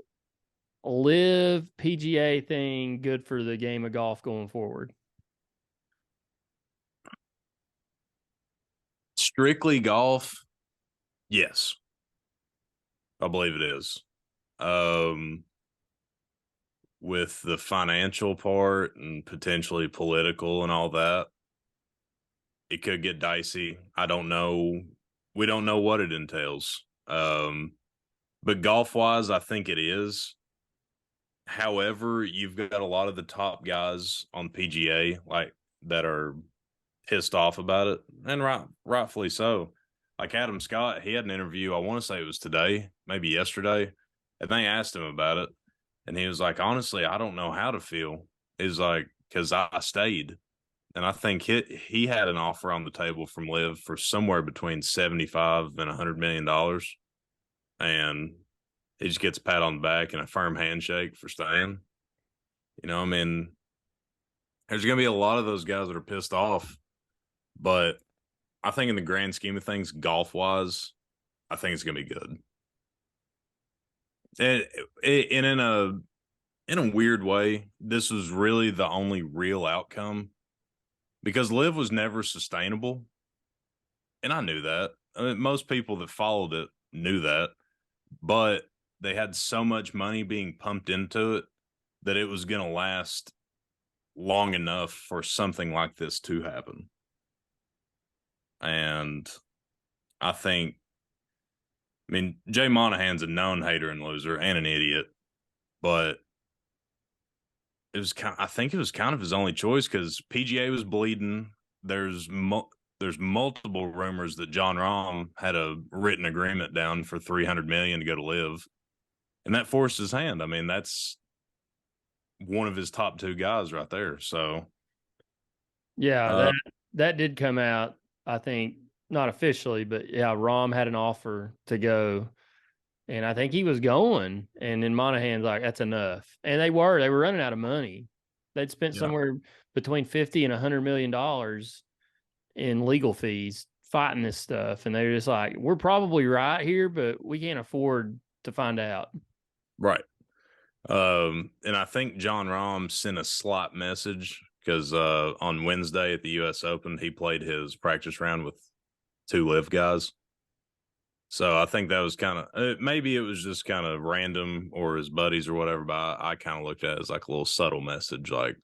S1: live PGA thing good for the game of golf going forward?
S3: Strictly golf, yes. I believe it is. With the financial part and potentially political and all that, it could get dicey. I don't know. We don't know what it entails. But golf-wise, I think it is. However, you've got a lot of the top guys on PGA like that are pissed off about it, and rightfully so. Like Adam Scott, he had an interview, I want to say it was today, maybe yesterday, and they asked him about it, and he was like, honestly, I don't know how to feel. He's like, because I stayed, and I think he had an offer on the table from Liv for somewhere between $75 and $100 million, and he just gets a pat on the back and a firm handshake for staying. You know, I mean, there's going to be a lot of those guys that are pissed off, but I think in the grand scheme of things, golf-wise, I think it's going to be good. And in a weird way, this was really the only real outcome because Liv was never sustainable, and I knew that. I mean, most people that followed it knew that, but they had so much money being pumped into it that it was going to last long enough for something like this to happen. And I mean, Jay Monahan's a known hater and loser and an idiot, but I think it was kind of his only choice because PGA was bleeding. There's multiple rumors that Jon Rahm had a written agreement down for $300 million to go to Live, and that forced his hand. I mean, that's one of his top two guys right there. So,
S1: yeah, that did come out. I think not officially, but yeah, Rahm had an offer to go, and I think he was going. And then Monahan's like, "That's enough." And they were running out of money. They'd spent somewhere between $50 and $100 million in legal fees fighting this stuff, and they were just like, "We're probably right here, but we can't afford to find out."
S3: Right. And I think Jon Rahm sent a slight message because on Wednesday at the U.S. Open, he played his practice round with two Live guys. So I think that was kind of maybe it was just kind of random or his buddies or whatever, but I kind of looked at it as like a little subtle message, like,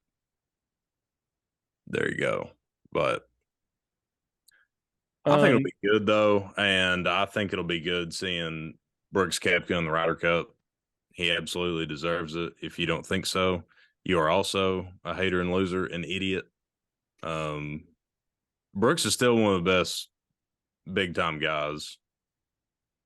S3: there you go. But I think it'll be good, though, and I think it'll be good seeing Brooks Koepka in the Ryder Cup. He absolutely deserves it. If you don't think so, you are also a hater and loser, an idiot. Brooks is still one of the best big-time guys,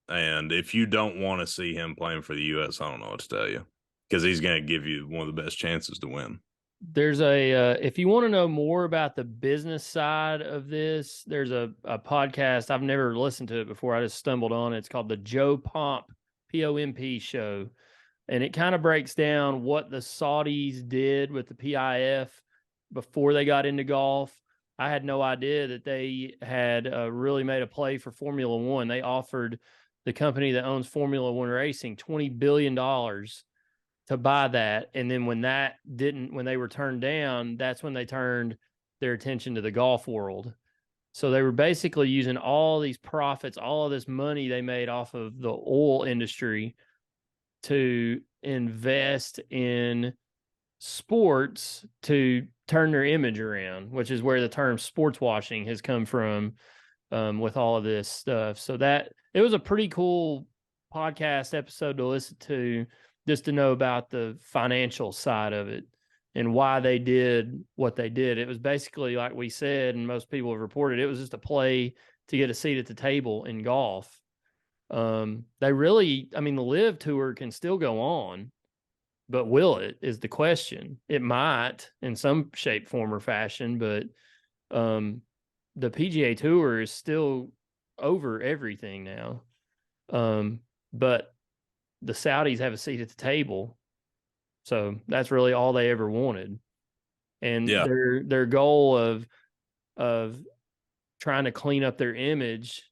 S3: and if you don't want to see him playing for the U.S., I don't know what to tell you, because he's going to give you one of the best chances to win.
S1: There's if you want to know more about the business side of this, there's a podcast. I've never listened to it before. I just stumbled on it. It's called the Joe Pomp, P-O-M-P show. And it kind of breaks down what the Saudis did with the PIF before they got into golf. I had no idea that they had really made a play for Formula One. They offered the company that owns Formula One Racing $20 billion to buy that. And then when they were turned down, that's when they turned their attention to the golf world. So they were basically using all these profits, all of this money they made off of the oil industry to invest in sports to turn their image around, which is where the term sports washing has come from, with all of this stuff. So that it was a pretty cool podcast episode to listen to, just to know about the financial side of it and why they did what they did. It was basically, like we said, and most people have reported, it was just a play to get a seat at the table in golf. The LIV Tour can still go on, but will it is the question. It might in some shape, form, or fashion, but the PGA Tour is still over everything now. But the Saudis have a seat at the table. So that's really all they ever wanted. And their goal of trying to clean up their image,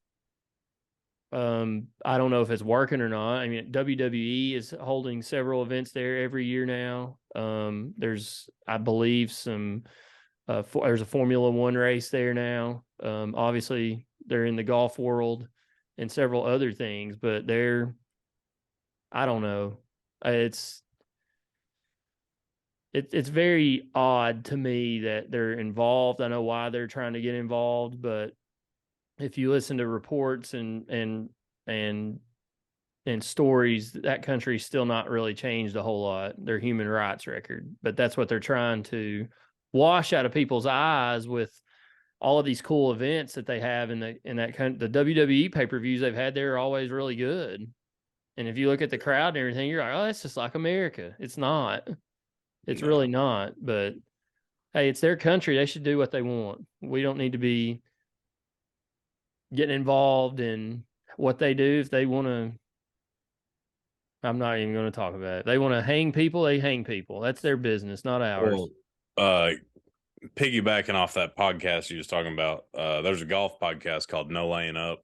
S1: I don't know if it's working or not. I mean, WWE is holding several events there every year now. There's, I believe, there's a Formula One race there now. Obviously, they're in the golf world and several other things, but I don't know. It's very odd to me that they're involved. I know why they're trying to get involved, but if you listen to reports and stories, that country's still not really changed a whole lot, their human rights record. But that's what they're trying to wash out of people's eyes with all of these cool events that they have in that country. The WWE pay-per-views they've had there are always really good. And if you look at the crowd and everything, you're like, oh, it's just like America. It's not. It's really not. But hey, it's their country. They should do what they want. We don't need to be getting involved in what they do. If they want to, I'm not even going to talk about it. If they want to hang people, they hang people. That's their business, not ours.
S3: Well, piggybacking off that podcast you was talking about, there's a golf podcast called No Laying Up.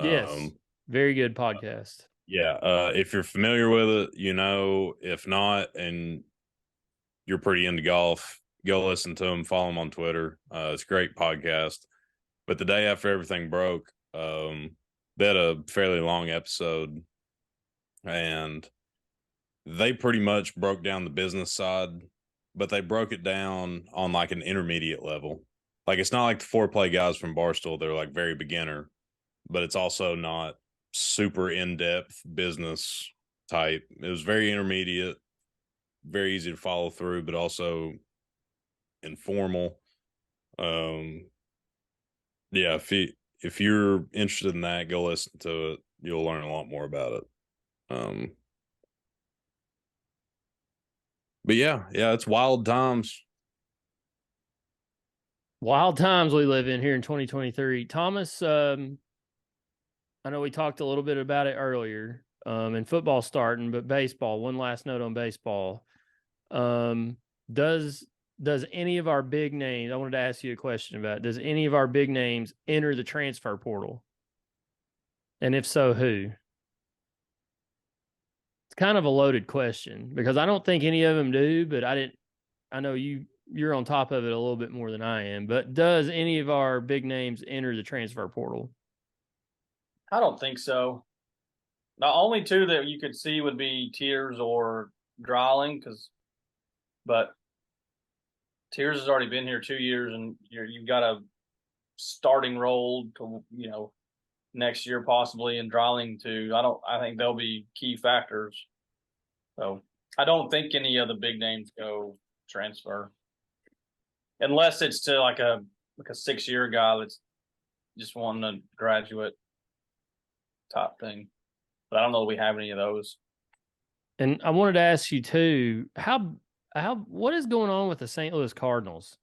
S1: Yes, very good podcast.
S3: Yeah, if you're familiar with it, if not, and you're pretty into golf, go listen to them, follow them on Twitter. It's a great podcast. But the day after everything broke, they had a fairly long episode, and they pretty much broke down the business side, but they broke it down on like an intermediate level. Like, it's not like the foreplay guys from Barstool, they're like very beginner, but it's also not super in-depth business type. It was very intermediate, very easy to follow through, but also informal. Yeah, if you're interested in that, go listen to it. You'll learn a lot more about it. But yeah, it's wild times.
S1: Wild times we live in here in 2023. Thomas, I know we talked a little bit about it earlier, and football starting, but baseball, one last note on baseball. Does any of our big names, I wanted to ask you a question about it. Does any of our big names enter the transfer portal? And if so, who? It's kind of a loaded question because I don't think any of them do, but I know you're on top of it a little bit more than I am, but does any of our big names enter the transfer portal?
S2: I don't think so. The only two that you could see would be Tears or Drawling, but Tears has already been here 2 years, and you've got a starting role to next year possibly, and Drawling too. I think they'll be key factors. So I don't think any of the big names go transfer, unless it's to like a 6-year guy that's just wanting a graduate top thing. But I don't know if we have any of those.
S1: And I wanted to ask you too, what is going on with the St. Louis Cardinals?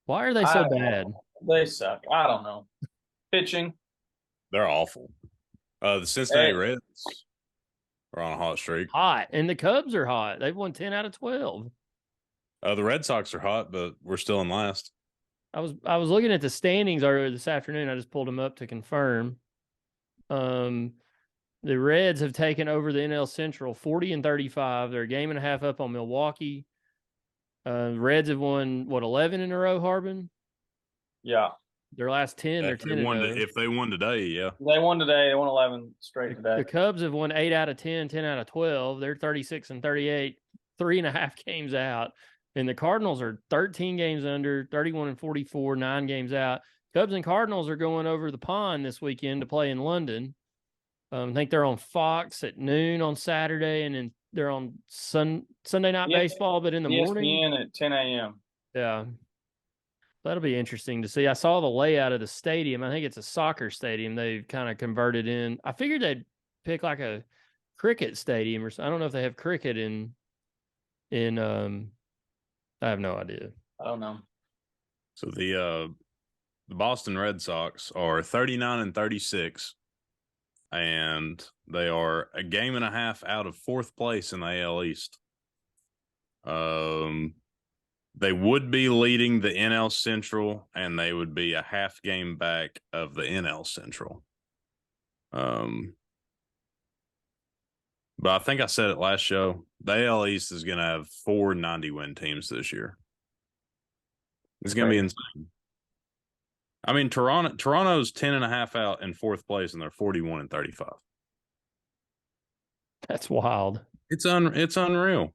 S1: Why are they so bad?
S2: They suck. I don't know. Pitching.
S3: They're awful. The Cincinnati Reds are on a hot streak.
S1: Hot. And the Cubs are hot. They've won 10 out of 12.
S3: The Red Sox are hot, but we're still in last.
S1: I was looking at the standings earlier this afternoon. I just pulled them up to confirm. The Reds have taken over the NL Central 40-35. They're a game and a half up on Milwaukee. Reds have won 11 in a row, Harbin?
S2: Yeah.
S1: Their last 10, they're 10-0.
S3: If they won today, yeah.
S2: They won today. They won 11 straight today.
S1: The Cubs have won 8 out of 10, 10 out of 12. They're 36-38, 3.5 games out. And the Cardinals are 13 games under, 31-44, 9 games out. Cubs and Cardinals are going over the pond this weekend to play in London. I think they're on Fox at noon on Saturday, and then they're on Sunday Night Baseball, but in the morning.
S2: ESPN at 10 a.m.
S1: Yeah. That'll be interesting to see. I saw the layout of the stadium. I think it's a soccer stadium they've kind of converted in. I figured they'd pick like a cricket stadium or something. I don't know if they have cricket in I have no idea.
S2: I don't know.
S3: So the Boston Red Sox are 39-36, and they are a game and a half out of fourth place in the AL East. They would be leading the NL Central, and they would be a half game back of the NL Central. But I think I said it last show. The AL East is going to have 4 90-win teams this year. It's going to be insane. I mean, Toronto's 10.5 out in fourth place, and they're 41-35.
S1: That's wild.
S3: It's unreal.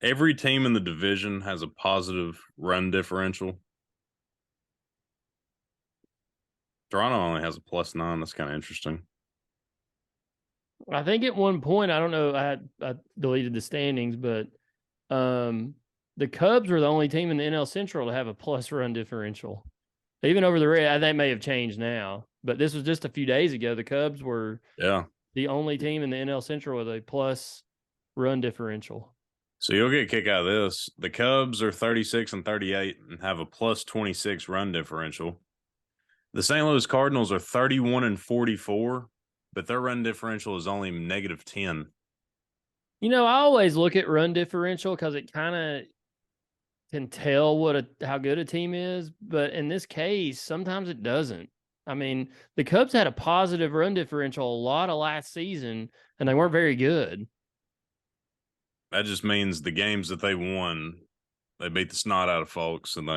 S3: Every team in the division has a positive run differential. Toronto only has a +9. That's kind of interesting.
S1: I think at one point, I don't know, I deleted the standings, but the Cubs were the only team in the NL Central to have a plus run differential. Even over the Reds, that may have changed now, but this was just a few days ago. The Cubs were the only team in the NL Central with a plus run differential.
S3: So you'll get a kick out of this. The Cubs are 36-38 and have a +26 run differential. The St. Louis Cardinals are 31-44, but their run differential is only -10.
S1: You know, I always look at run differential because it kind of can tell how good a team is, but in this case, sometimes it doesn't. I mean, the Cubs had a positive run differential a lot of last season, and they weren't very good.
S3: That just means the games that they won, they beat the snot out of folks, and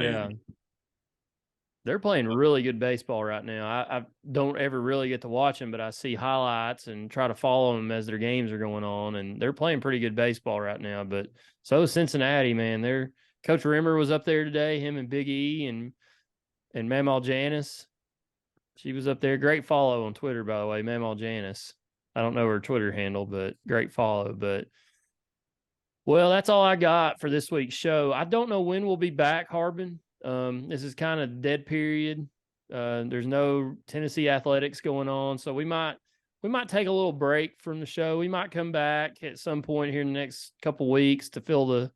S1: they're playing really good baseball right now. I don't ever really get to watch them, but I see highlights and try to follow them as their games are going on, and they're playing pretty good baseball right now. But so is Cincinnati, man. Coach Rimmer was up there today, him and Big E and Mamal Janis. She was up there. Great follow on Twitter, by the way, Mamal Janis. I don't know her Twitter handle, but great follow. But well, that's all I got for this week's show. I don't know when we'll be back, Harbin. This is kind of dead period. There's no Tennessee athletics going on, so we might take a little break from the show. We might come back at some point here in the next couple weeks to fill the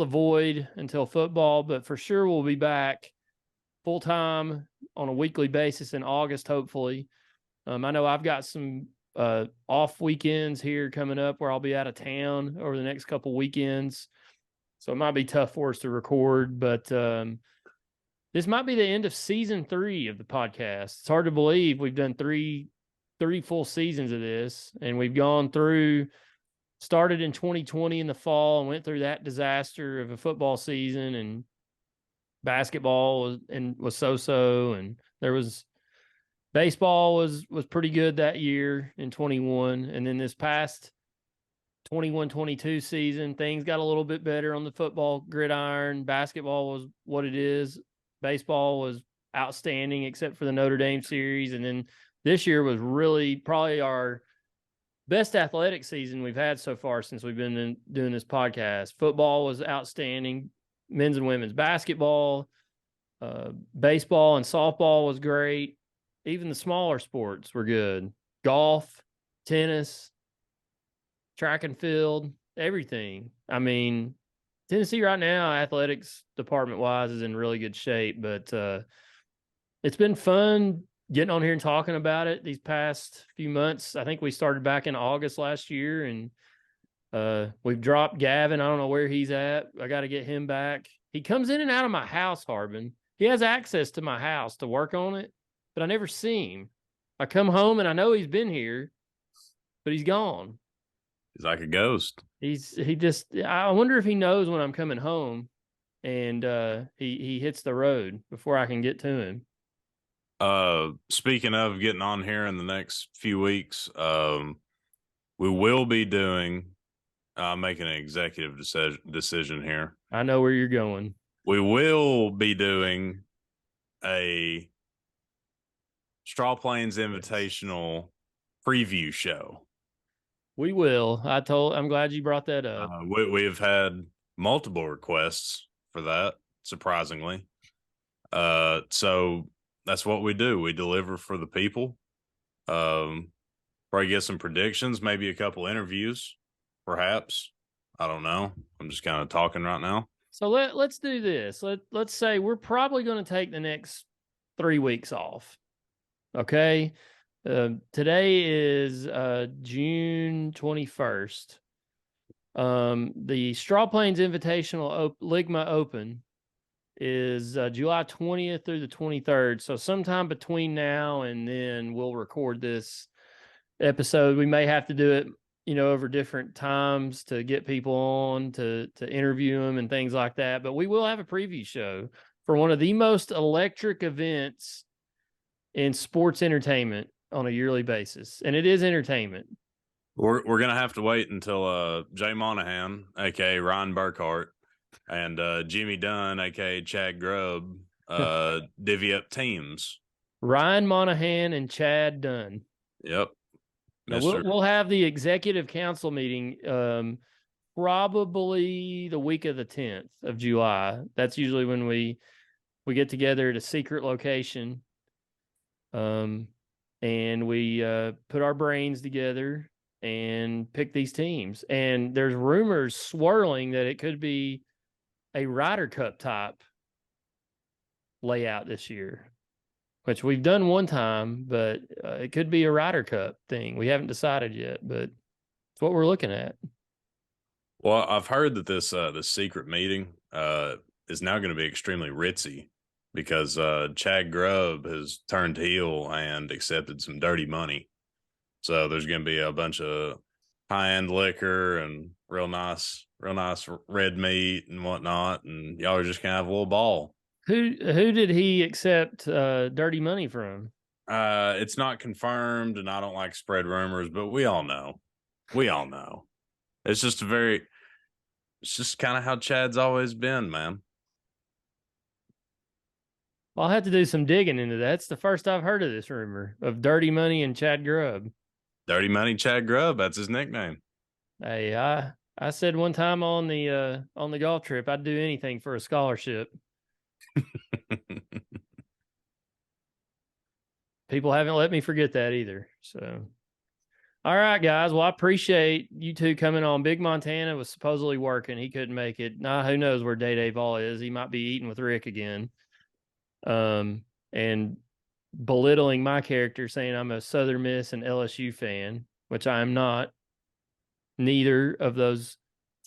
S1: void until football, but for sure we'll be back full time on a weekly basis in August, hopefully. I know I've got some off weekends here coming up where I'll be out of town over the next couple weekends. So it might be tough for us to record, but this might be the end of season 3 of the podcast. It's hard to believe we've done three full seasons of this, and we've started in 2020 in the fall and went through that disaster of a football season, and basketball was so-so, and there was baseball was pretty good that year in 21, and then this past 21-22 season, things got a little bit better on the football gridiron. Basketball was what it is. Baseball was outstanding except for the Notre Dame series, and then this year was really probably our best athletic season we've had so far since we've been doing this podcast. Football was outstanding. Men's and women's basketball, baseball and softball was great. Even the smaller sports were good. Golf, tennis, track and field, everything. I mean, Tennessee right now, athletics department-wise, is in really good shape, but it's been fun getting on here and talking about it these past few months. I think we started back in August last year, and we've dropped Gavin. I don't know where he's at. I got to get him back. He comes in and out of my house, Harbin. He has access to my house to work on it, but I never see him. I come home and I know he's been here, but he's gone.
S3: He's like a ghost.
S1: I wonder if he knows when I'm coming home, and he hits the road before I can get to him.
S3: Speaking of getting on here in the next few weeks, we will be doing making an executive decision here.
S1: I know where you're going.
S3: We will be doing a Straw Plains Invitational preview show.
S1: We will. I'm glad you brought that up.
S3: We have had multiple requests for that, surprisingly. So that's what we do. We deliver for the people. Probably get some predictions, maybe a couple interviews, perhaps. I don't know. I'm just kind of talking right now.
S1: So let's do this. Let's say we're probably going to take the next 3 weeks off. Okay. Today is June 21st. The Straw Plains Invitational Ligma Open is July 20th through the 23rd. So sometime between now and then we'll record this episode. We may have to do it, over different times to get people on to interview them and things like that. But we will have a preview show for one of the most electric events in sports entertainment on a yearly basis. And it is entertainment.
S3: We're going to have to wait until Jay Monahan, a.k.a. Ryan Burkhart, and Jimmy Dunn, a.k.a. Chad Grubb, divvy up teams.
S1: Ryan Monahan and Chad Dunn.
S3: Yep.
S1: We'll have the executive council meeting probably the week of the 10th of July. That's usually when we get together at a secret location. And we put our brains together and pick these teams. And there's rumors swirling that it could be a Ryder Cup type layout this year, which we've done one time, but it could be a Ryder Cup thing. We haven't decided yet, but it's what we're looking at.
S3: Well, I've heard that this secret meeting is now going to be extremely ritzy, because Chad Grubb has turned heel and accepted some dirty money. So there's going to be a bunch of high-end liquor and real nice red meat and whatnot, and y'all are just going to have a little ball.
S1: Who did he accept dirty money from?
S3: It's not confirmed, and I don't like spread rumors, but we all know. It's just kind of how Chad's always been, man.
S1: I'll have to do some digging into that. It's the first I've heard of this rumor of dirty money and Chad Grubb.
S3: Dirty Money Chad Grubb, that's his nickname.
S1: Hey, I said one time on the golf trip, I'd do anything for a scholarship. People haven't let me forget that either. So, all right, guys. Well, I appreciate you two coming on. Big Montana was supposedly working. He couldn't make it. Now, who knows where Day Vol is? He might be eating with Rick again. And belittling my character, saying I'm a Southern Miss and LSU fan, which I am not. Neither of those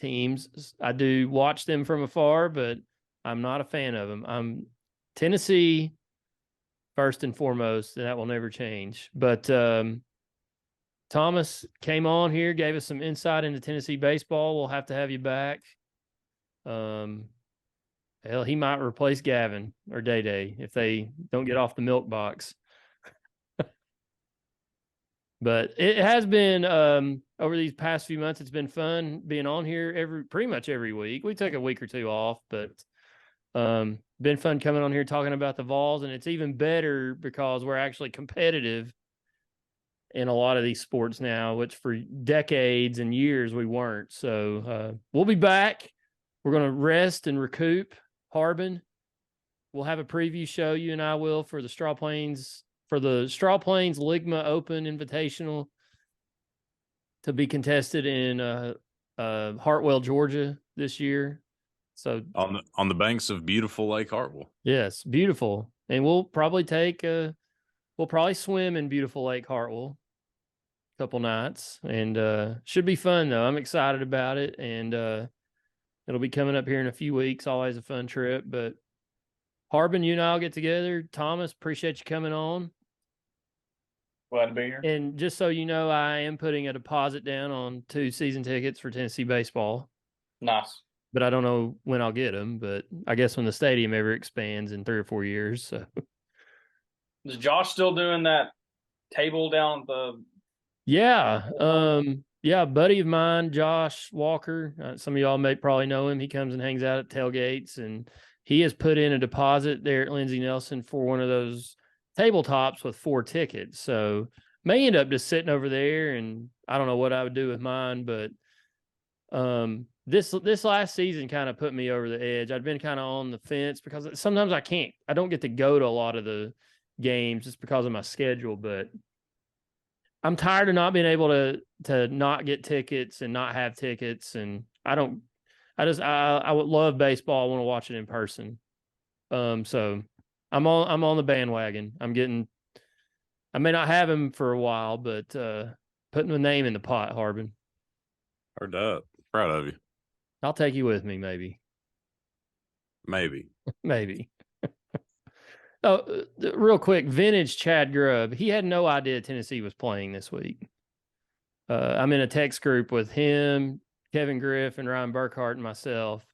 S1: teams. I do watch them from afar, but I'm not a fan of them. I'm Tennessee first and foremost, and that will never change. But Thomas came on here, gave us some insight into Tennessee baseball. We'll have to have you back. Hell, he might replace Gavin or Day if they don't get off the milk box. But it has been over these past few months. It's been fun being on here pretty much every week. We took a week or two off, but been fun coming on here talking about the Vols, and it's even better because we're actually competitive in a lot of these sports now, which for decades and years we weren't. So we'll be back. We're going to rest and recoup. Harbin, we'll have a preview show, you and I will, for the Straw Plains Ligma Open Invitational to be contested in Hartwell, Georgia this year. So
S3: on the banks of beautiful Lake Hartwell.
S1: Yes, beautiful. And we'll probably take we'll probably swim in beautiful Lake Hartwell a couple nights, and should be fun though. I'm excited about it, and it'll be coming up here in a few weeks. Always a fun trip. But Harbin, you and I'll get together. Thomas, appreciate you coming on.
S2: Glad to be here.
S1: And just so you know, I am putting a deposit down on 2 season tickets for Tennessee baseball.
S2: Nice.
S1: But I don't know when I'll get them. But I guess when the stadium ever expands in 3 or 4 years. So.
S2: Is Josh still doing that table down at the?
S1: Yeah. Yeah, a buddy of mine, Josh Walker. Some of y'all may probably know him. He comes and hangs out at tailgates, and he has put in a deposit there at Lindsey Nelson for one of those tabletops with 4 tickets. So may end up just sitting over there, and I don't know what I would do with mine, but this last season kind of put me over the edge. I'd been kind of on the fence because sometimes I don't get to go to a lot of the games just because of my schedule, but I'm tired of not being able to not get tickets and not have tickets. And I would love baseball. I want to watch it in person. So I'm on the bandwagon. I may not have him for a while, but putting my name in the pot, Harbin.
S3: Heard that. Proud of you.
S1: I'll take you with me, maybe. Maybe. Oh, real quick, vintage Chad Grubb. He had no idea Tennessee was playing this week. I'm in a text group with him, Kevin Griff, and Ryan Burkhart and myself,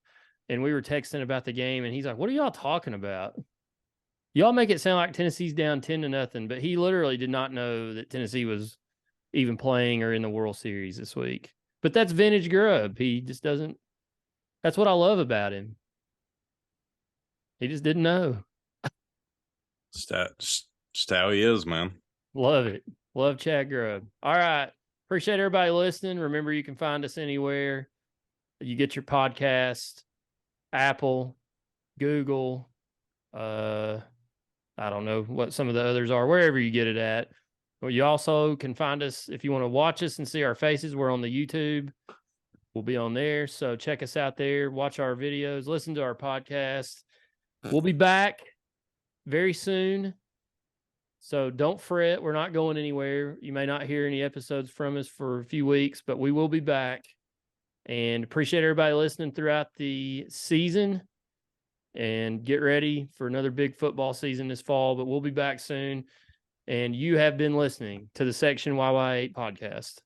S1: and we were texting about the game, and he's like, "What are y'all talking about? Y'all make it sound like Tennessee's down 10-0, but he literally did not know that Tennessee was even playing or in the World Series this week. But that's vintage Grubb. He just doesn't. That's what I love about him. He just didn't know.
S3: Just how he is, man.
S1: Love it. Love Chad Grubb. All right. Appreciate everybody listening. Remember, you can find us anywhere you get your podcast, Apple, Google, I don't know what some of the others are, wherever you get it at. Well, you also can find us if you want to watch us and see our faces. We're on the YouTube. We'll be on there. So check us out there. Watch our videos. Listen to our podcast. We'll be back very soon. So don't fret. We're not going anywhere. You may not hear any episodes from us for a few weeks, but we will be back. And appreciate everybody listening throughout the season. And get ready for another big football season this fall. But we'll be back soon. And you have been listening to the Section YY8 podcast.